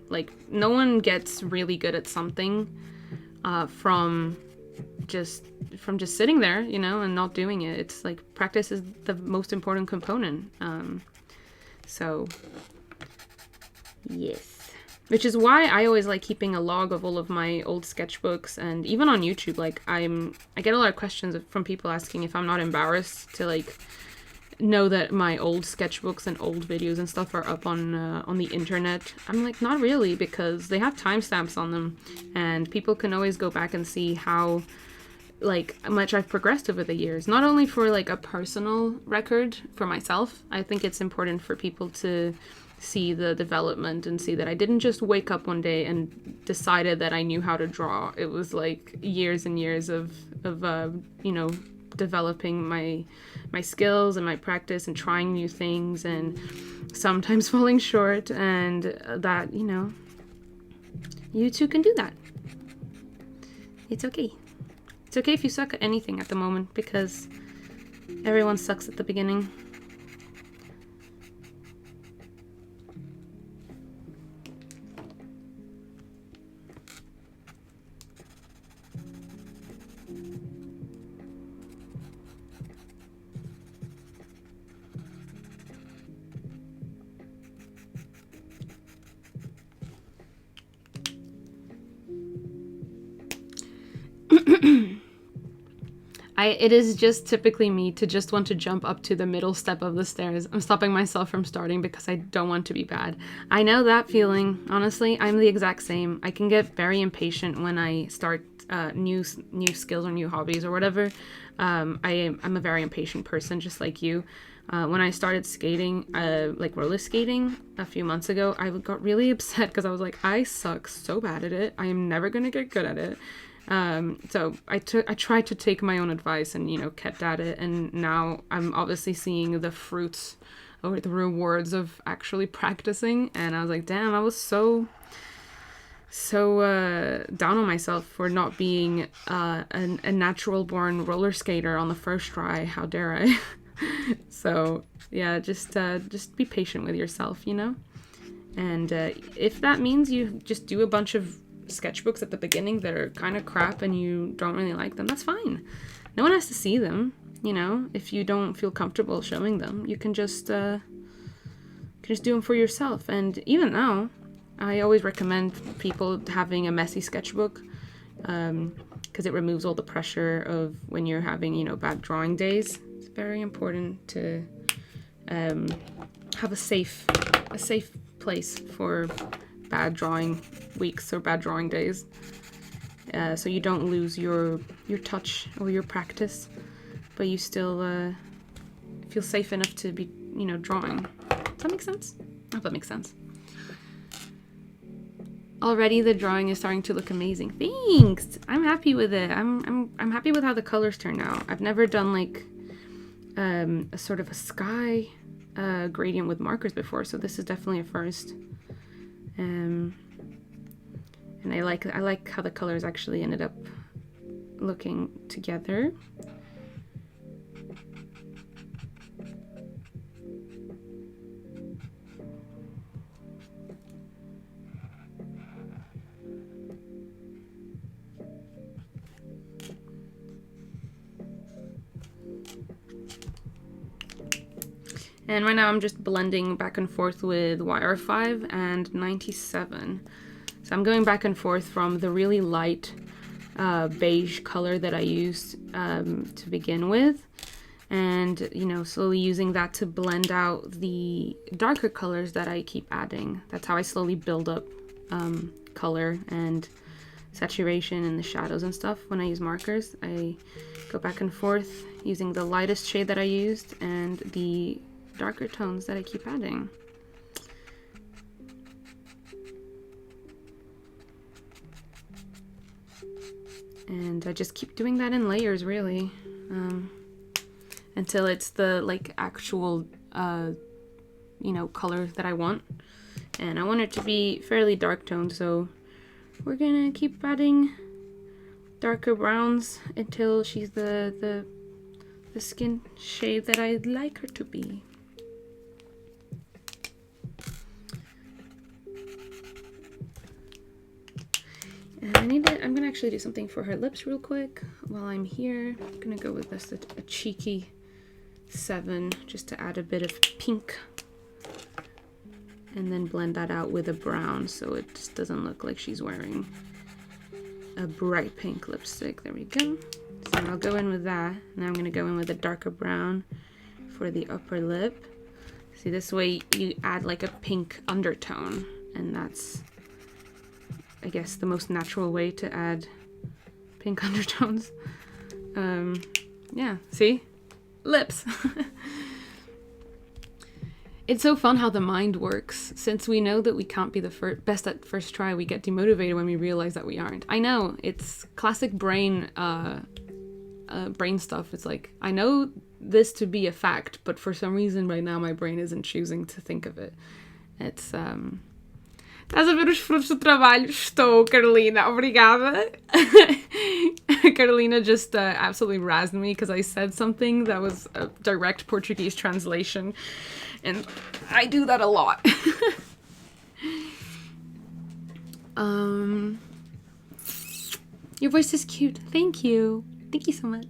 Like no one gets really good at something from just sitting there, you know, and not doing it. It's like practice is the most important component. So yes. Which is why I always like keeping a log of all of my old sketchbooks, and even on YouTube, like I get a lot of questions from people asking if I'm not embarrassed to like know that my old sketchbooks and old videos and stuff are up on the internet. I'm like, not really, because they have timestamps on them, and people can always go back and see how like much I've progressed over the years. Not only for like a personal record for myself, I think it's important for people to see the development and see that I didn't just wake up one day and decided that I knew how to draw. It was like years and years of you know, developing my skills and my practice and trying new things and sometimes falling short, and that, you know, you too can do that. It's okay. It's okay if you suck at anything at the moment, because everyone sucks at the beginning. It is just typically me to just want to jump up to the middle step of the stairs. I'm stopping myself from starting because I don't want to be bad. I know that feeling. Honestly, I'm the exact same. I can get very impatient when I start new skills or new hobbies or whatever. I'm a very impatient person, just like you. When I started skating, like roller skating a few months ago, I got really upset because I was like, I suck so bad at it. I am never gonna get good at it. So I tried to take my own advice and, you know, kept at it. And now I'm obviously seeing the fruits or the rewards of actually practicing. And I was like, damn, I was so down on myself for not being a natural born roller skater on the first try. How dare I? So yeah, just be patient with yourself, you know? And if that means you just do a bunch of sketchbooks at the beginning that are kind of crap and you don't really like them, that's fine. No one has to see them, you know. If you don't feel comfortable showing them, you can just do them for yourself. And even now, I always recommend people having a messy sketchbook, because it removes all the pressure of when you're having, you know, bad drawing days. It's very important to have a safe place for bad drawing weeks or bad drawing days, so you don't lose your touch or your practice, but you still feel safe enough to be, you know, drawing. Does that make sense? I hope that makes sense. Already the drawing is starting to look amazing. Thanks. I'm happy with it. I'm happy with how the colors turn out. I've never done like a sort of a sky gradient with markers before, so this is definitely a first. And I like how the colors actually ended up looking together. And right now I'm just blending back and forth with wire 5 and 97. So I'm going back and forth from the really light beige color that I used to begin with, and, you know, slowly using that to blend out the darker colors that I keep adding. That's how I slowly build up color and saturation in the shadows and stuff. When I use markers, I go back and forth using the lightest shade that I used and the darker tones that I keep adding. And I just keep doing that in layers, really, until it's the like actual you know, color that I want. And I want it to be fairly dark toned, so we're gonna keep adding darker browns until she's the skin shade that I'd like her to be. And I'm gonna actually do something for her lips real quick while I'm here. I'm gonna go with this, a cheeky 7, just to add a bit of pink. And then blend that out with a brown so it just doesn't look like she's wearing a bright pink lipstick. There we go. So I'll go in with that. Now I'm gonna go in with a darker brown for the upper lip. See, this way you add like a pink undertone, and that's, I guess, the most natural way to add pink undertones. Yeah, see? Lips. It's so fun how the mind works. Since we know that we can't be the best at first try, we get demotivated when we realize that we aren't. I know, it's classic brain stuff. It's like, I know this to be a fact, but for some reason right now my brain isn't choosing to think of it. It's Estás a ver os frutos do trabalho? Estou, Carolina. Obrigada. Carolina just absolutely razzed me because I said something that was a direct Portuguese translation. And I do that a lot. Your voice is cute. Thank you. Thank you so much.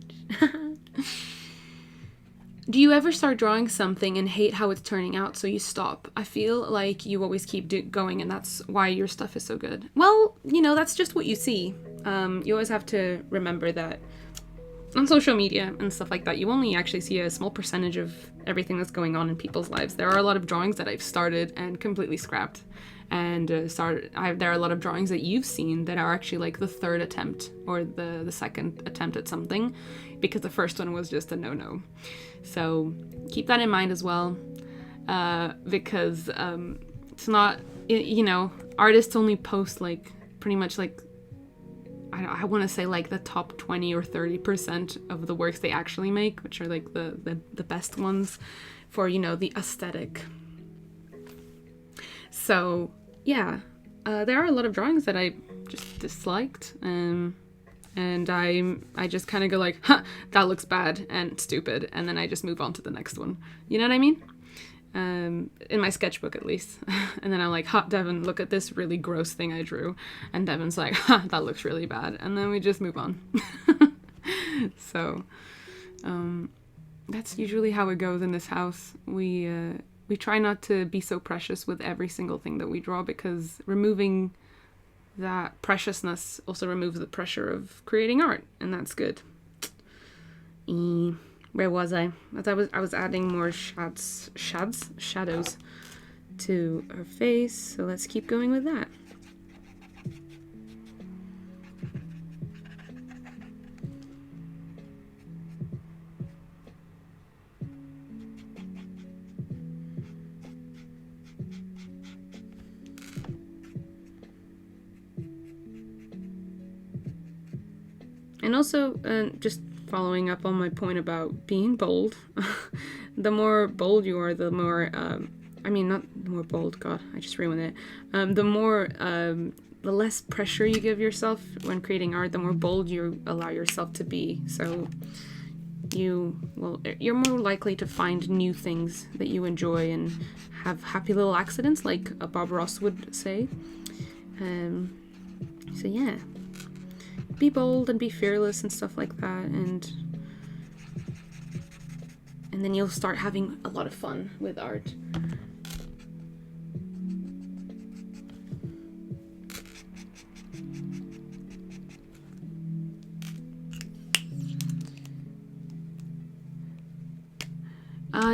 Do you ever start drawing something and hate how it's turning out, so you stop? I feel like you always keep going, and that's why your stuff is so good. Well, you know, that's just what you see. You always have to remember that on social media and stuff like that, you only actually see a small percentage of everything that's going on in people's lives. There are a lot of drawings that I've started and completely scrapped. And there are a lot of drawings that you've seen that are actually like the third attempt or the second attempt at something, because the first one was just a no-no. So keep that in mind as well, because it's not, you know, artists only post like pretty much like, I want to say like the top 20 or 30% of the works they actually make, which are like the best ones for, you know, the aesthetic. So yeah, there are a lot of drawings that I just disliked, and I just kind of go like, huh, that looks bad and stupid, and then I just move on to the next one. You know what I mean? In my sketchbook at least. And then I'm like, ha, Devin, look at this really gross thing I drew. And Devin's like, ha, that looks really bad. And then we just move on. So that's usually how it goes in this house. We try not to be so precious with every single thing that we draw, because removing that preciousness also removes the pressure of creating art, and that's good. Where was I? I was adding more shadows to her face, so let's keep going with that. And also, just following up on my point about being bold, the more bold you are, the more, I mean, not the more bold, God, I just ruined it. The less pressure you give yourself when creating art, the more bold you allow yourself to be. So you're more likely to find new things that you enjoy and have happy little accidents, like Bob Ross would say. So yeah. Be bold and be fearless and stuff like that, and then you'll start having a lot of fun with art.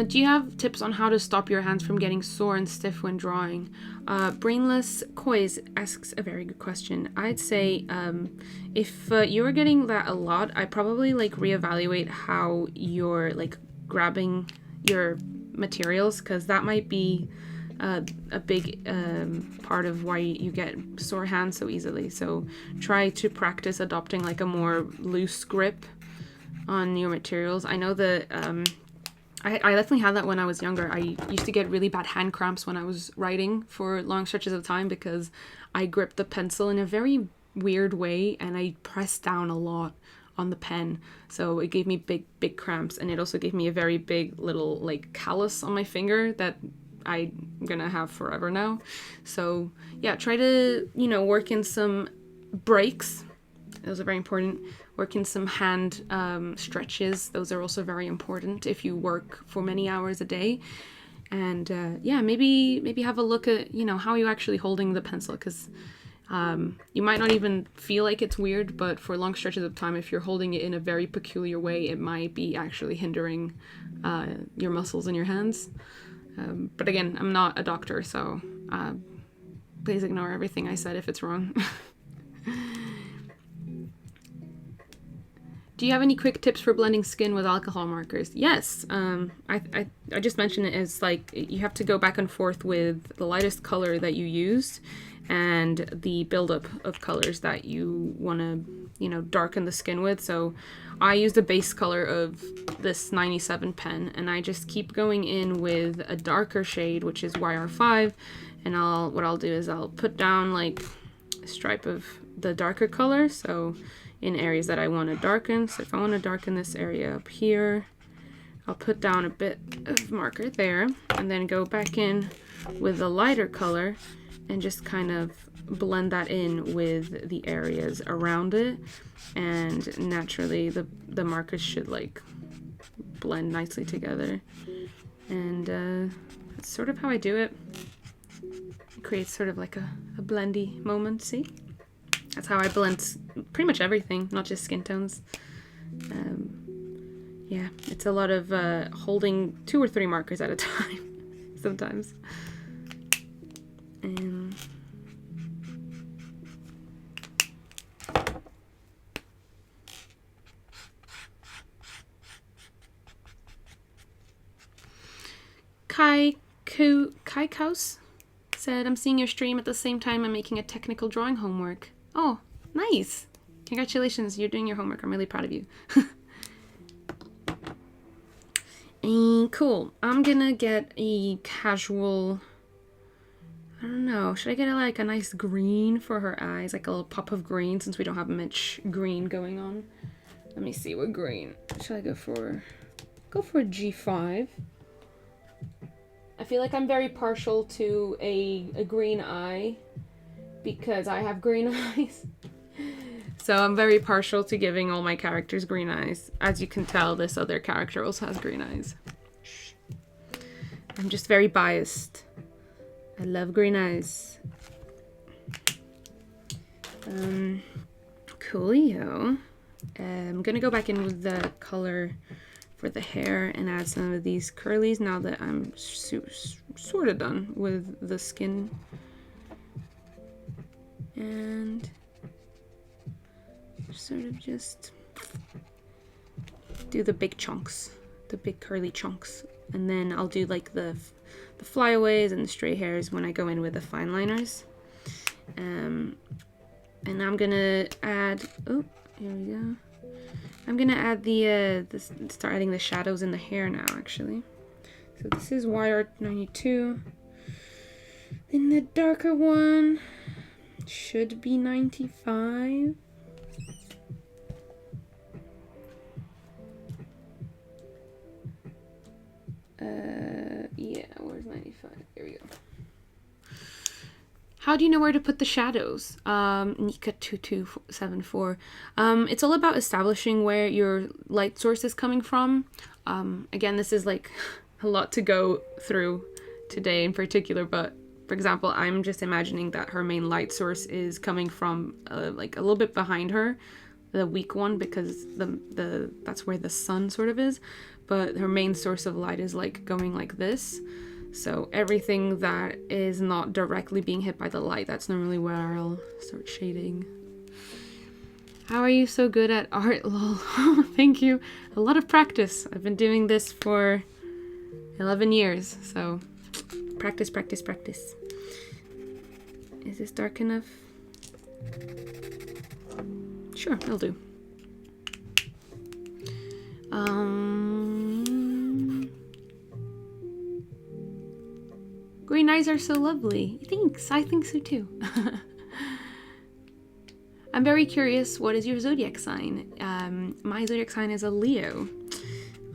Do you have tips on how to stop your hands from getting sore and stiff when drawing? Brainless Coys asks a very good question. I'd say if you were getting that a lot, I'd probably like reevaluate how you're like grabbing your materials, because that might be a big part of why you get sore hands so easily. So try to practice adopting like a more loose grip on your materials. I know that I definitely had that when I was younger. I used to get really bad hand cramps when I was writing for long stretches of time, because I gripped the pencil in a very weird way and I pressed down a lot on the pen. So it gave me big cramps, and it also gave me a very big little like callus on my finger that I'm gonna have forever now. So yeah, try to, you know, work in some breaks. Those are very important. Work in some hand stretches. Those are also very important if you work for many hours a day. And yeah, maybe have a look at, you know, how you're actually holding the pencil, because you might not even feel like it's weird, but for long stretches of time, if you're holding it in a very peculiar way, it might be actually hindering your muscles in your hands. But again, I'm not a doctor, so please ignore everything I said if it's wrong. Do you have any quick tips for blending skin with alcohol markers? Yes. I just mentioned it as like you have to go back and forth with the lightest color that you used and the buildup of colors that you want to, you know, darken the skin with. So I used a base color of this 97 pen, and I just keep going in with a darker shade, which is YR5, and what I'll do is I'll put down like a stripe of the darker color, so in areas that I want to darken. So if I want to darken this area up here, I'll put down a bit of marker there, and then go back in with the lighter color and just kind of blend that in with the areas around it. And naturally the markers should like blend nicely together. And that's sort of how I do it. It creates sort of like a blendy moment, see? That's how I blend pretty much everything, not just skin tones. Yeah, it's a lot of holding 2 or 3 markers at a time sometimes. Kai Kaus said, I'm seeing your stream at the same time I'm making a technical drawing homework. Oh, nice. Congratulations, you're doing your homework. I'm really proud of you. Cool. I'm gonna get a casual, I don't know, should I get like a nice green for her eyes? Like a little pop of green since we don't have much green going on. Let me see, what green should I go for? Go for a G5. I feel like I'm very partial to a green eye because I have green eyes. So I'm very partial to giving all my characters green eyes. As you can tell, this other character also has green eyes. I'm just very biased. I love green eyes. Coolio. I'm gonna go back in with the color for the hair and add some of these curlies now that I'm sort of done with the skin. And sort of just do the big chunks, the big curly chunks. And then I'll do like the flyaways and the stray hairs when I go in with the Fineliners. And I'm gonna add, oh, here we go. I'm gonna add start adding the shadows in the hair now, actually. So this is YR92. Then the darker one should be 95. Yeah, where's 95? There we go. How do you know where to put the shadows? Nika2274. It's all about establishing where your light source is coming from. Again, this is like a lot to go through today in particular, but for example, I'm just imagining that her main light source is coming from like a little bit behind her, the weak one, because that's where the sun sort of is, but her main source of light is like going like this. So everything that is not directly being hit by the light, that's normally where I'll start shading. How are you so good at art, lol? Thank you. A lot of practice. I've been doing this for 11 years, so practice, practice, practice. Is this dark enough? Sure, it'll do. Green eyes are so lovely. Thanks, I think so too. I'm very curious, what is your zodiac sign? My zodiac sign is a Leo.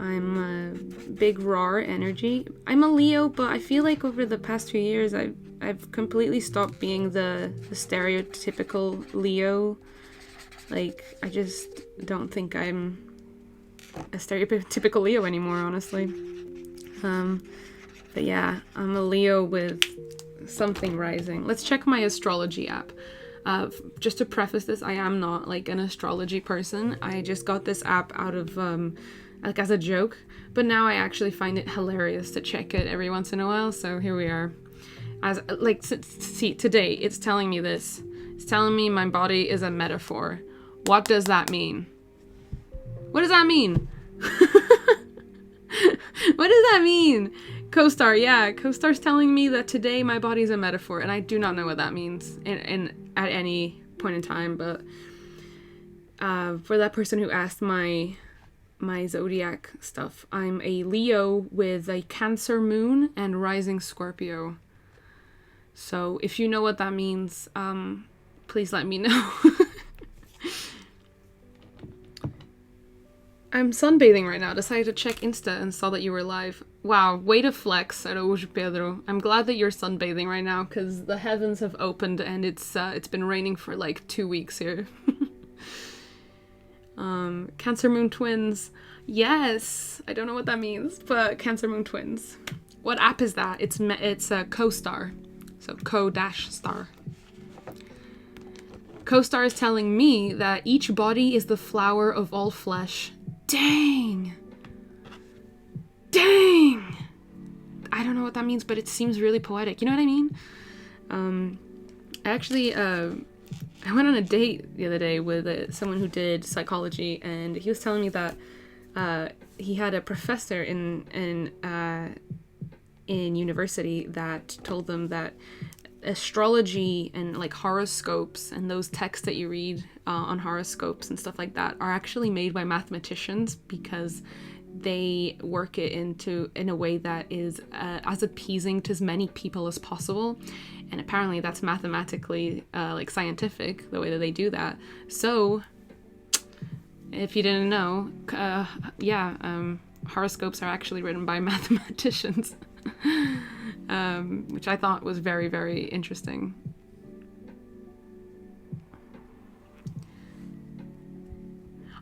I'm a big raw energy. I'm a Leo, but I feel like over the past few years I've completely stopped being the stereotypical Leo. Like, I just don't think I'm a stereotypical Leo anymore, honestly. But yeah, I'm a Leo with something rising. Let's check my astrology app. Just to preface this, I am not like an astrology person. I just got this app out of like as a joke, but now I actually find it hilarious to check it every once in a while. So here we are. As like, see, today it's telling me this. It's telling me my body is a metaphor. What does that mean? What does that mean? What does that mean? Co-star, yeah, co-star's telling me that today my body's a metaphor, and I do not know what that means at any point in time, but for that person who asked my zodiac stuff, I'm a Leo with a Cancer moon and rising Scorpio. So if you know what that means, please let me know. I'm sunbathing right now. Decided to check Insta and saw that you were live. Wow, way to flex, Ohuhu Pedro. I'm glad that you're sunbathing right now because the heavens have opened and it's been raining for like 2 weeks here. Cancer Moon Twins. Yes, I don't know what that means, but Cancer Moon Twins. What app is that? It's a co-star. So co-star. co-star is telling me that each body is the flower of all flesh. Dang. Dang. I don't know what that means, but it seems really poetic. You know what I mean? I went on a date the other day with someone who did psychology, and he was telling me that he had a professor in university that told them that astrology and like horoscopes and those texts that you read on horoscopes and stuff like that are actually made by mathematicians, because they work it in a way that is as appeasing to as many people as possible, and apparently that's mathematically like scientific, the way that they do that. So if you didn't know, horoscopes are actually written by mathematicians. Which I thought was very, very interesting.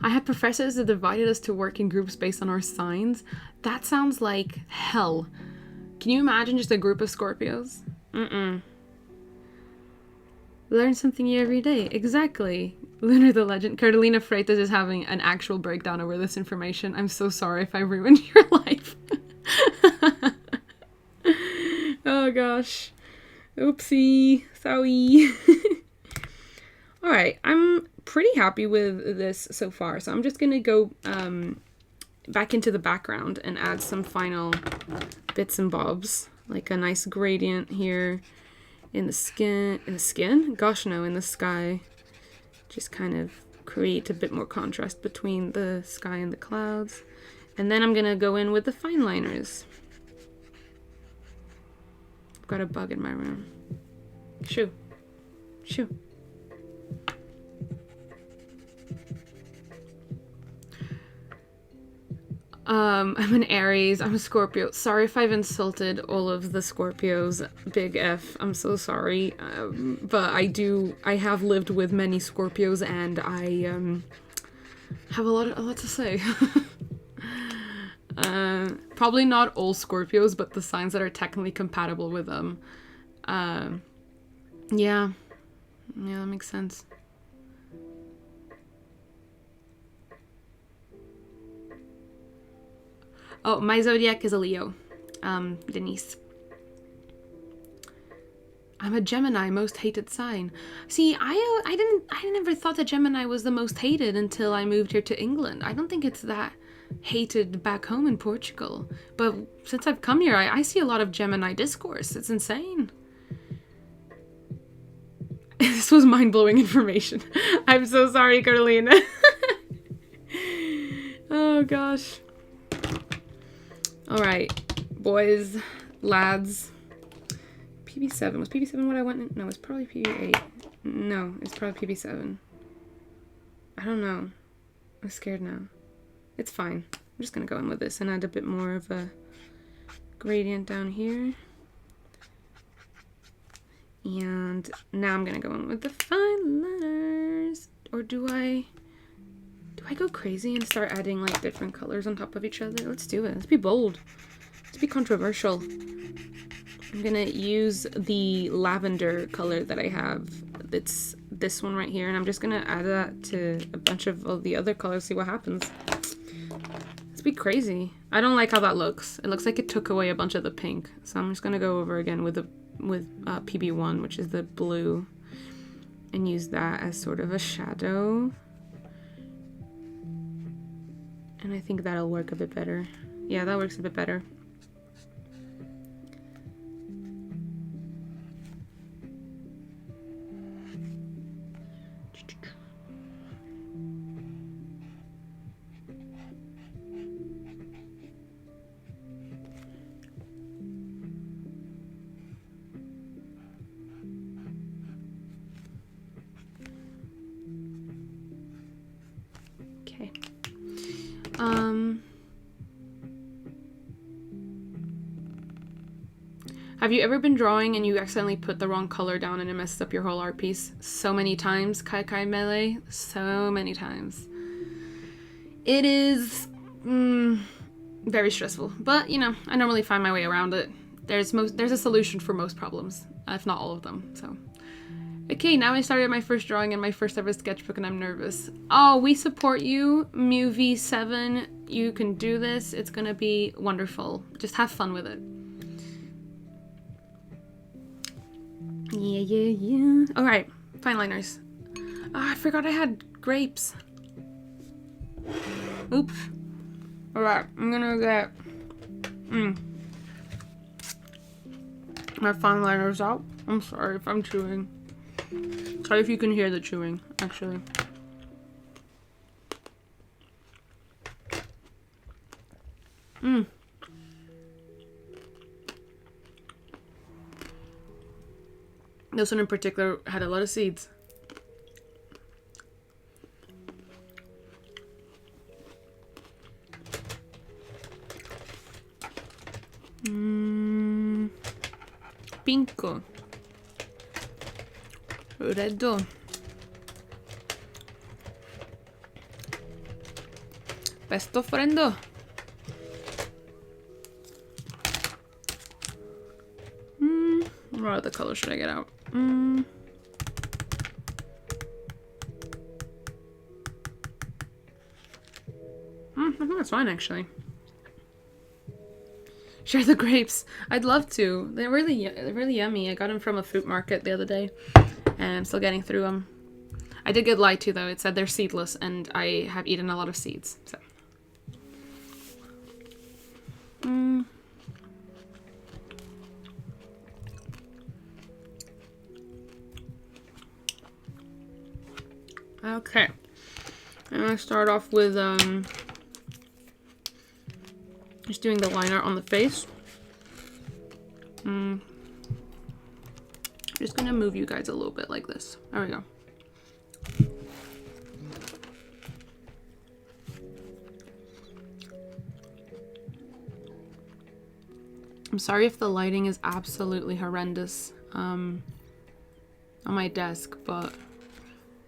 I had professors that divided us to work in groups based on our signs. That sounds like hell. Can you imagine just a group of Scorpios? Learn something new every day. Exactly. Lunar the Legend. Carolina Freitas is having an actual breakdown over this information. I'm so sorry if I ruined your life. Oh gosh. Oopsie. Sorry. Alright, I'm pretty happy with this so far, so I'm just gonna go back into the background and add some final bits and bobs, like a nice gradient here in the skin? Gosh no, in the sky. Just kind of create a bit more contrast between the sky and the clouds. And then I'm gonna go in with the Fineliners. I've got a bug in my room. Shoo. Shoo. I'm an Aries, I'm a Scorpio. Sorry if I've insulted all of the Scorpios. Big F, I'm so sorry. But I have lived with many Scorpios, and I have a lot to say. Probably not all Scorpios, but the signs that are technically compatible with them. Yeah, that makes sense. Oh, my zodiac is a Leo. Denise. I'm a Gemini, most hated sign. See, I never thought that Gemini was the most hated until I moved here to England. I don't think it's that hated back home in Portugal. But since I've come here, I see a lot of Gemini discourse. It's insane. This was mind-blowing information. I'm so sorry, Carolina. Oh, gosh. Alright, boys, lads. PB7. Was PB7 what I went in? No, it's probably PB8. No, it's probably PB7. I don't know. I'm scared now. It's fine. I'm just going to go in with this and add a bit more of a gradient down here. And now I'm going to go in with the Fineliners. Or do I go crazy and start adding like different colors on top of each other? Let's do it. Let's be bold. Let's be controversial. I'm gonna use the lavender color that I have. It's this one right here, and I'm just gonna add that to a bunch of all the other colors, see what happens. Let's be crazy. I don't like how that looks. It looks like it took away a bunch of the pink. So I'm just gonna go over again with PB1, which is the blue, and use that as sort of a shadow. And I think that'll work a bit better. Yeah, that works a bit better. Okay. Have you ever been drawing and you accidentally put the wrong color down and it messes up your whole art piece? So many times, Kai Melee. So many times. It is very stressful, but you know, I normally find my way around it. There's a solution for most problems, if not all of them. So Okay, now I started my first drawing in my first ever sketchbook and I'm nervous. Oh, we support you, MewV7. You can do this. It's gonna be wonderful. Just have fun with it. Yeah. Alright, Fineliners. Oh, I forgot I had grapes. Oops. Alright, I'm gonna get my Fineliners out. I'm sorry if I'm chewing. Sorry if you can hear the chewing, actually. This one in particular had a lot of seeds. Pinko. Reddo. Pesto freddo. What other color should I get out? I think that's fine, actually. Share the grapes. I'd love to. They're really yummy. I got them from a fruit market the other day, and I'm still getting through them. I did get lied to, though. It said they're seedless, and I have eaten a lot of seeds. So. Okay. I'm gonna start off with just doing the liner on the face. Just gonna move you guys a little bit like this. There we go. I'm sorry if the lighting is absolutely horrendous on my desk, but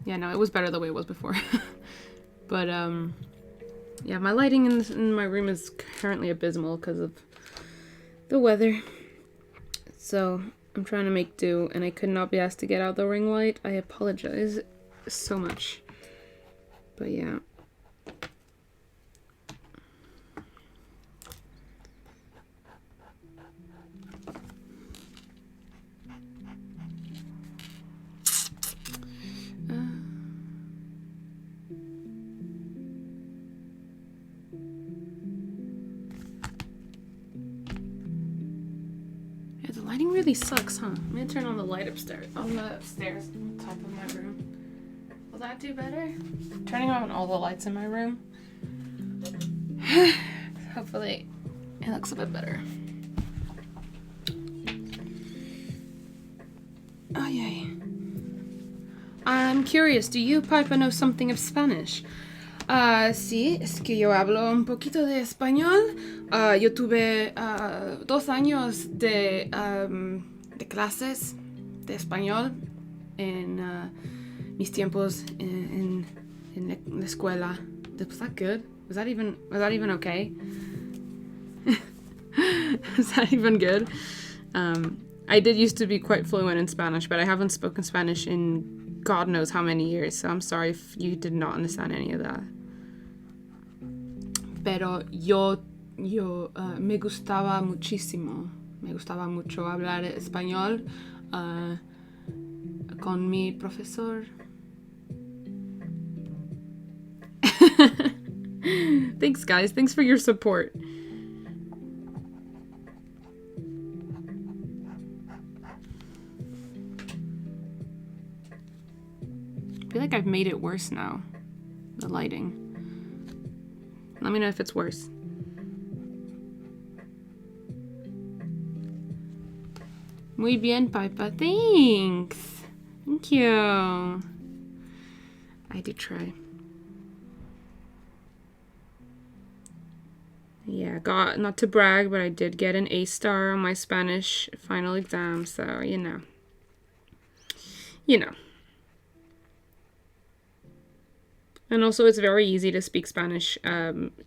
yeah, no, it was better the way it was before. But yeah, my lighting in my room is currently abysmal because of the weather. So I'm trying to make do, and I could not be asked to get out the ring light. I apologize so much. But yeah. The lighting really sucks, huh? I'm gonna turn on the light upstairs, on the stairs, top of my room. Will that do better? Turning on all the lights in my room. Hopefully it looks a bit better. Oh yay. I'm curious, do you, Piper, know something of Spanish? Sí, es que yo hablo un poquito de español. Yo tuve 2 años de clases de español en mis tiempos en la escuela. Was that good? Was that even okay? Is that even good? I did used to be quite fluent in Spanish, but I haven't spoken Spanish in God knows how many years, so I'm sorry if you did not understand any of that. Pero yo me gustaba muchísimo. Me gustaba mucho hablar español con mi profesor. Thanks, guys. Thanks for your support. I feel like I've made it worse now, the lighting. Let me know if it's worse. Muy bien, Piper. Thanks. Thank you. I did try. Yeah, got, not to brag, but I did get an A star on my Spanish final exam, so you know. You know. And also it's very easy to speak Spanish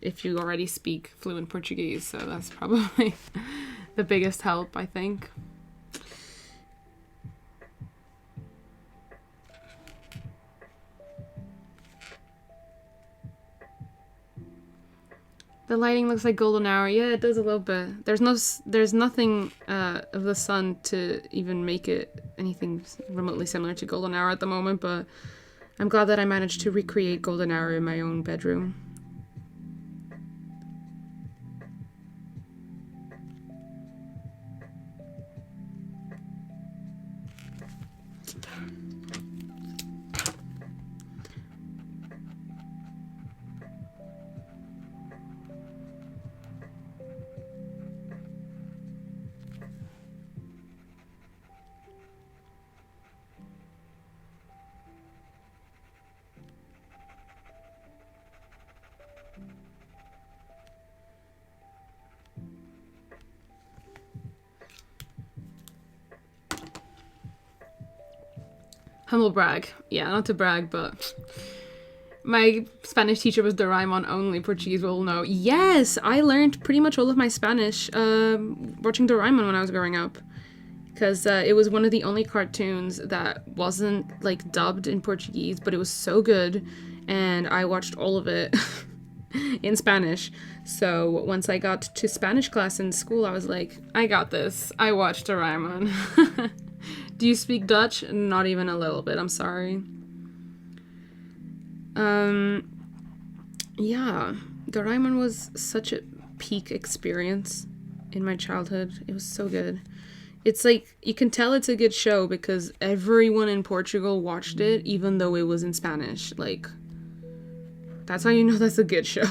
if you already speak fluent Portuguese, so that's probably the biggest help, I think. The lighting looks like golden hour. Yeah, it does a little bit. There's nothing of the sun to even make it anything remotely similar to golden hour at the moment, but I'm glad that I managed to recreate golden hour in my own bedroom. Humble brag. Yeah, not to brag, but my Spanish teacher was Doraemon only. Portuguese will know. Yes, I learned pretty much all of my Spanish watching Doraemon when I was growing up. Because it was one of the only cartoons that wasn't like dubbed in Portuguese, but it was so good, and I watched all of it in Spanish. So once I got to Spanish class in school, I was like, I got this. I watched Doraemon. Do you speak Dutch? Not even a little bit, I'm sorry. Yeah, Doraemon was such a peak experience in my childhood. It was so good. It's like, you can tell it's a good show because everyone in Portugal watched it, even though it was in Spanish. Like, that's how you know that's a good show.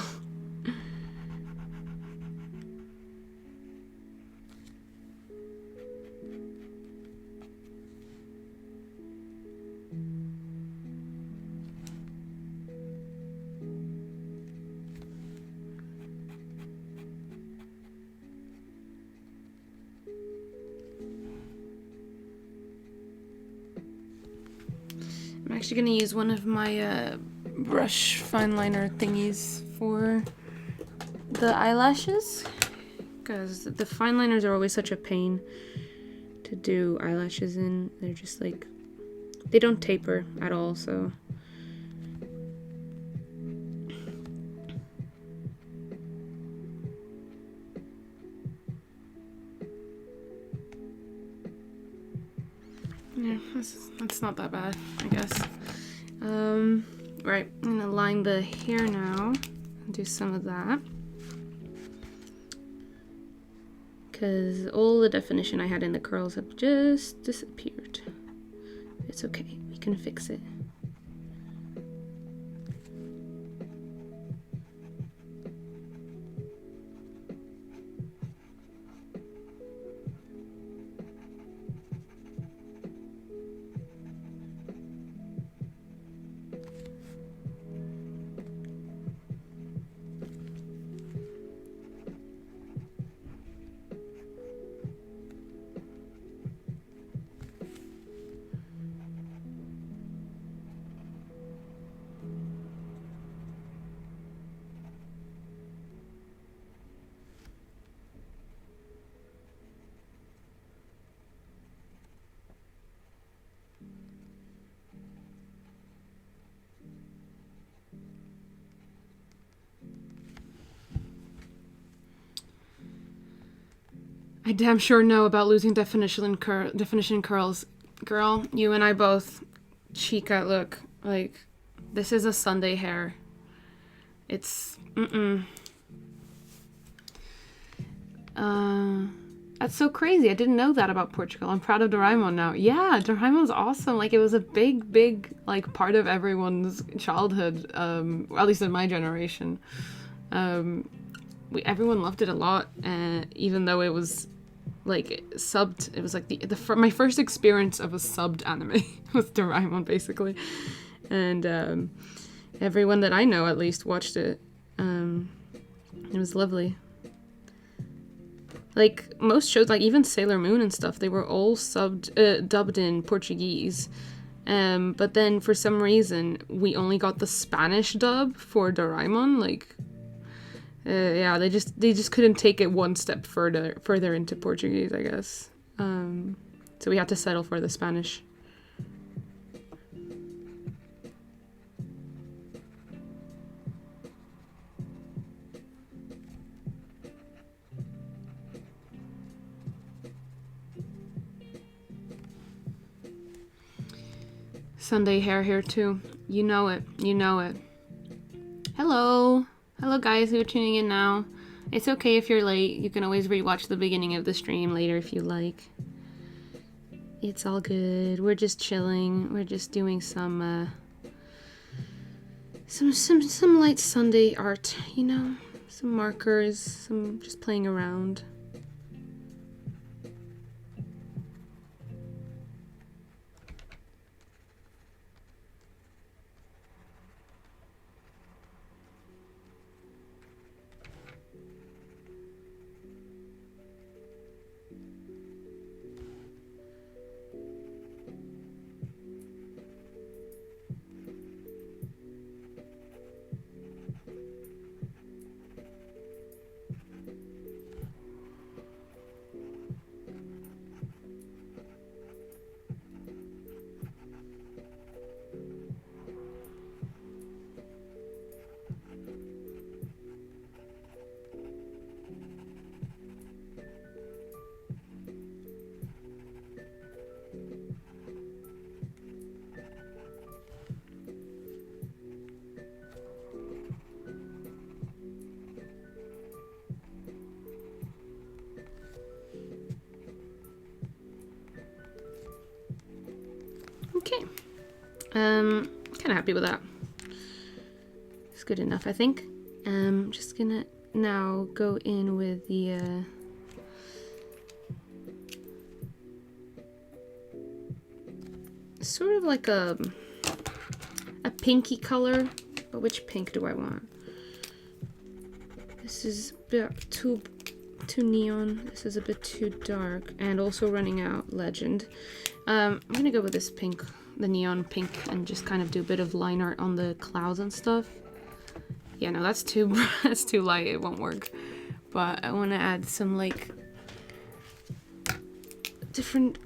I'm actually going to use one of my brush fine liner thingies for the eyelashes, because the fine liners are always such a pain to do eyelashes in. They're just like, they don't taper at all, so... yeah, that's not that bad, I guess. Right, I'm gonna line the hair now and do some of that. Because all the definition I had in the curls have just disappeared. It's okay, we can fix it. I damn sure know about losing definition curls. Girl, you and I both. Chica, look. Like, this is a Sunday hair. It's... That's so crazy. I didn't know that about Portugal. I'm proud of Doraemon now. Yeah, Doraemon's awesome. Like, it was a big, like, part of everyone's childhood. At least in my generation. Everyone loved it a lot. Even though it was... like subbed, it was like my first experience of a subbed anime with Doraemon, basically, and everyone that I know at least watched it. It was lovely. Like most shows, like even Sailor Moon and stuff, they were all dubbed in Portuguese, but then for some reason we only got the Spanish dub for Doraemon. Like. Yeah, they just couldn't take it one step further into Portuguese, I guess. So we had to settle for the Spanish. Sunday hair here too. You know it. You know it. Hello. Hello guys who are tuning in now. It's okay if you're late. You can always rewatch the beginning of the stream later if you like. It's all good. We're just chilling. We're just doing some light Sunday art, you know? Some markers, some just playing around. Okay, kind of happy with that. It's good enough, I think. Just gonna now go in with the sort of like a pinky color, but which pink do I want? This is a bit too neon. This is a bit too dark, and also running out legend. I'm gonna go with this pink, the neon pink, and just kind of do a bit of line art on the clouds and stuff. Yeah, no, that's too that's too light. It won't work. But I want to add some like different.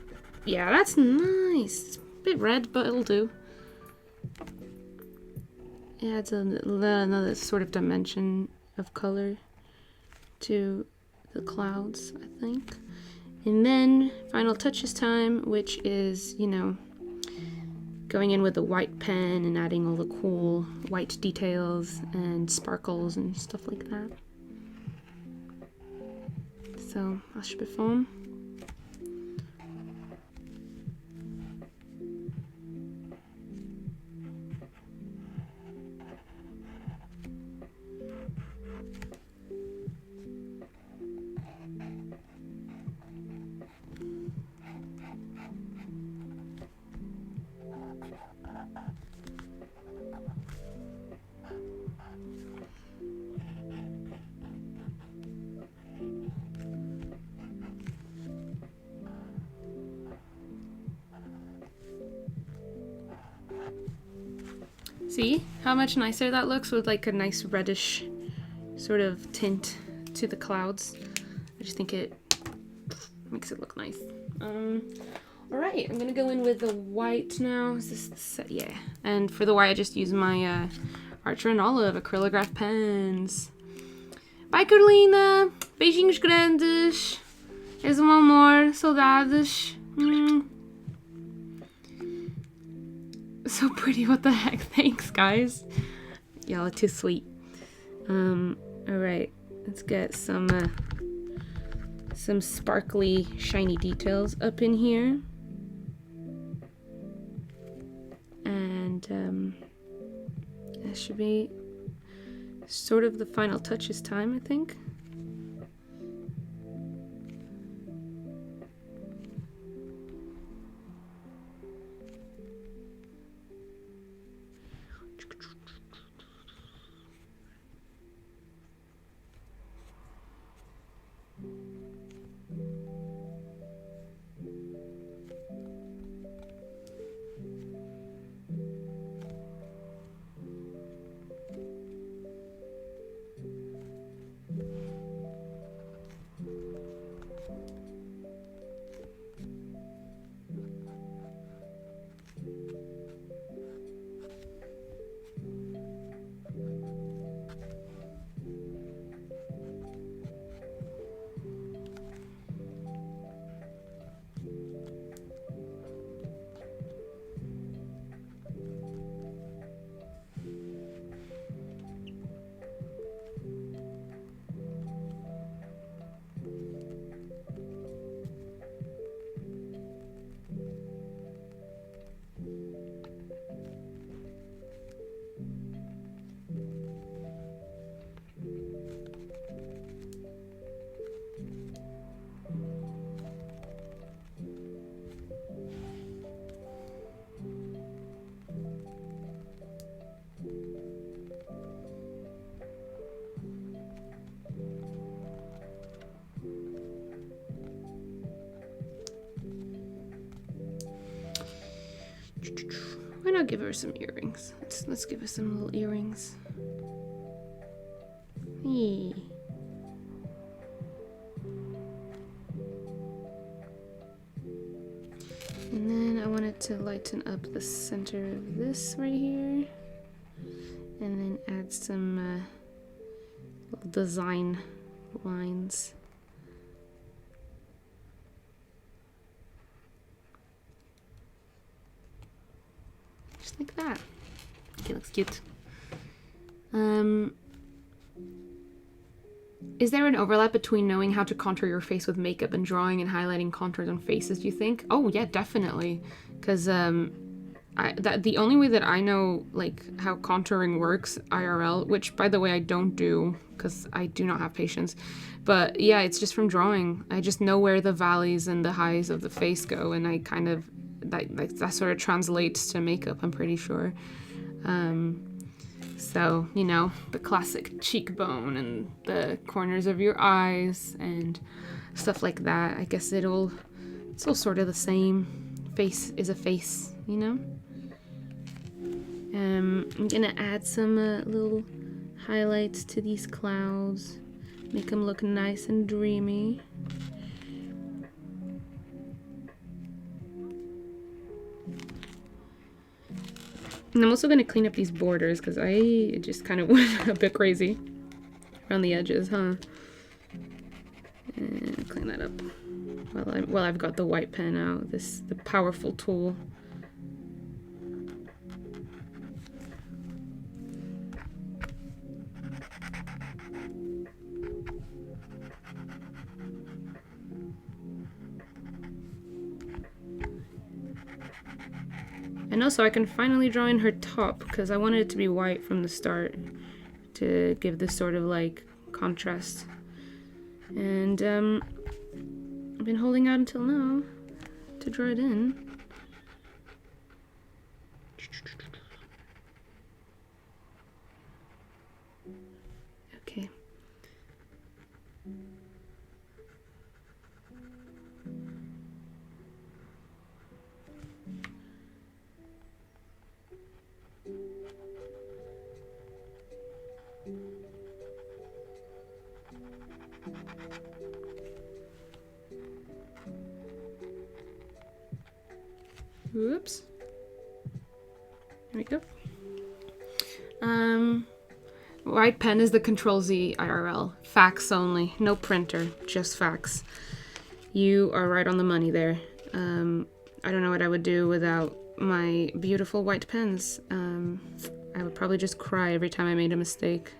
Yeah, that's nice. It's a bit red, but it'll do. It adds another sort of dimension of color to the clouds, I think. And then final touches time, which is, you know, going in with the white pen and adding all the cool white details and sparkles and stuff like that. So that should be fun. See how much nicer that looks with like a nice reddish sort of tint to the clouds. I just think it makes it look nice. Alright, I'm gonna go in with the white now. Is this the set? Yeah. And for the white I just use my Archer and Olive Acrylograph pens. Bye Carolina! Beijinhos grandes! És amor, saudades. So pretty, what the heck? Thanks, guys. Y'all are too sweet. Alright, let's get some sparkly, shiny details up in here. And that should be sort of the final touches time, I think. Why not give her some earrings? Let's give her some little earrings. Hey. And then I wanted to lighten up the center of this right here. And then add some little design lines. Just like that. Okay, looks cute. Is there an overlap between knowing how to contour your face with makeup and drawing and highlighting contours on faces, do you think? Oh yeah, definitely. Because the only way that I know like how contouring works IRL, which by the way I don't do because I do not have patience, but yeah, it's just from drawing. I just know where the valleys and the highs of the face go, and I kind of that sort of translates to makeup, I'm pretty sure. So, you know, the classic cheekbone and the corners of your eyes and stuff like that. I guess it's all sort of the same. Face is a face, you know? I'm gonna add some little highlights to these clouds. Make them look nice and dreamy. And I'm also going to clean up these borders because I just kind of went a bit crazy around the edges, huh? And clean that up while I've got the white pen out, the powerful tool. And also I can finally draw in her top because I wanted it to be white from the start to give this sort of like contrast. And I've been holding out until now to draw it in. Okay. Whoops. There we go. White pen is the Control-Z IRL. Fax only. No printer. Just fax. You are right on the money there. I don't know what I would do without my beautiful white pens. I would probably just cry every time I made a mistake.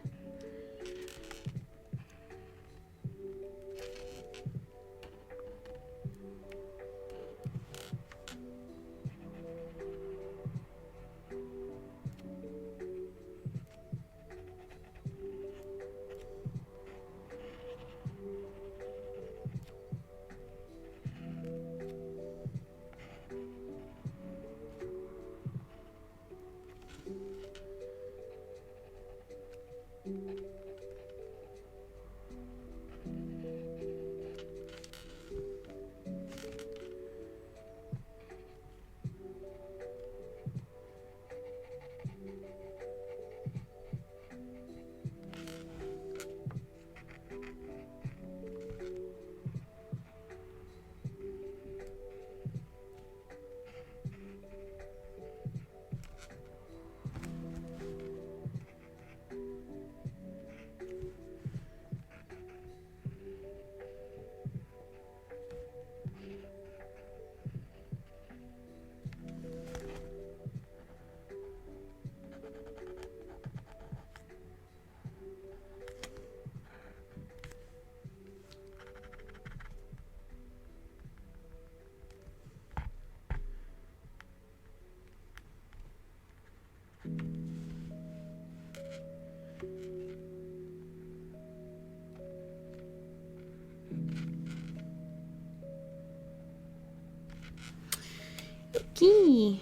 Okay.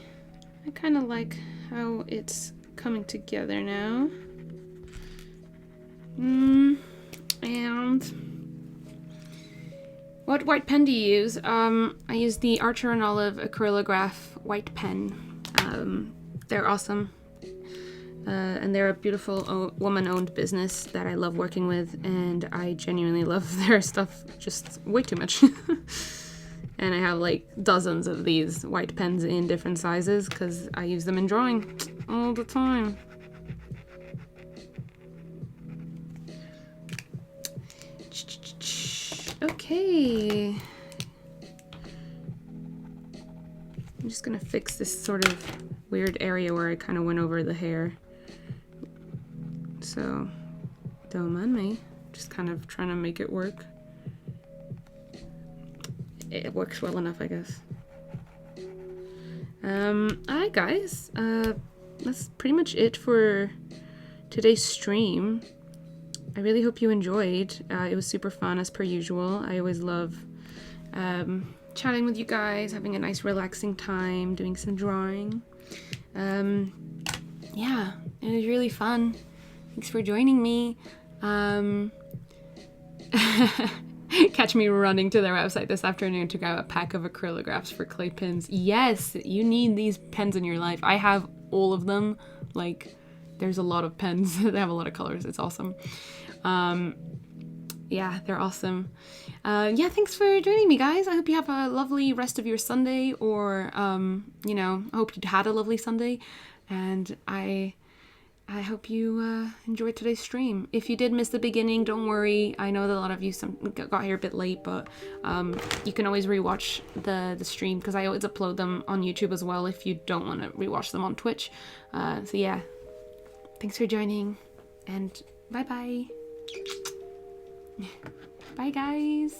I kind of like how it's coming together now. And what white pen do you use? I use the Archer and Olive Acrylograph white pen. They're awesome. And they're a beautiful woman-owned business that I love working with, and I genuinely love their stuff just way too much. And I have like dozens of these white pens in different sizes because I use them in drawing all the time. Okay. I'm just gonna fix this sort of weird area where I kind of went over the hair. So don't mind me. Just kind of trying to make it work. It works well enough, I guess. Alright guys, that's pretty much it for today's stream. I really hope you enjoyed. It was super fun as per usual. I always love chatting with you guys, having a nice relaxing time, doing some drawing. Yeah, it was really fun. Thanks for joining me. Catch me running to their website this afternoon to grab a pack of acrylographs for clay pens. Yes, you need these pens in your life. I have all of them. Like, there's a lot of pens. They have a lot of colors. It's awesome. Yeah, they're awesome. Yeah, thanks for joining me, guys. I hope you have a lovely rest of your Sunday, or, you know, I hope you had a lovely Sunday. And I hope you enjoyed today's stream. If you did miss the beginning, don't worry. I know that a lot of you got here a bit late, but you can always rewatch the stream, because I always upload them on YouTube as well if you don't want to rewatch them on Twitch. So yeah, thanks for joining, and bye-bye. Bye, guys.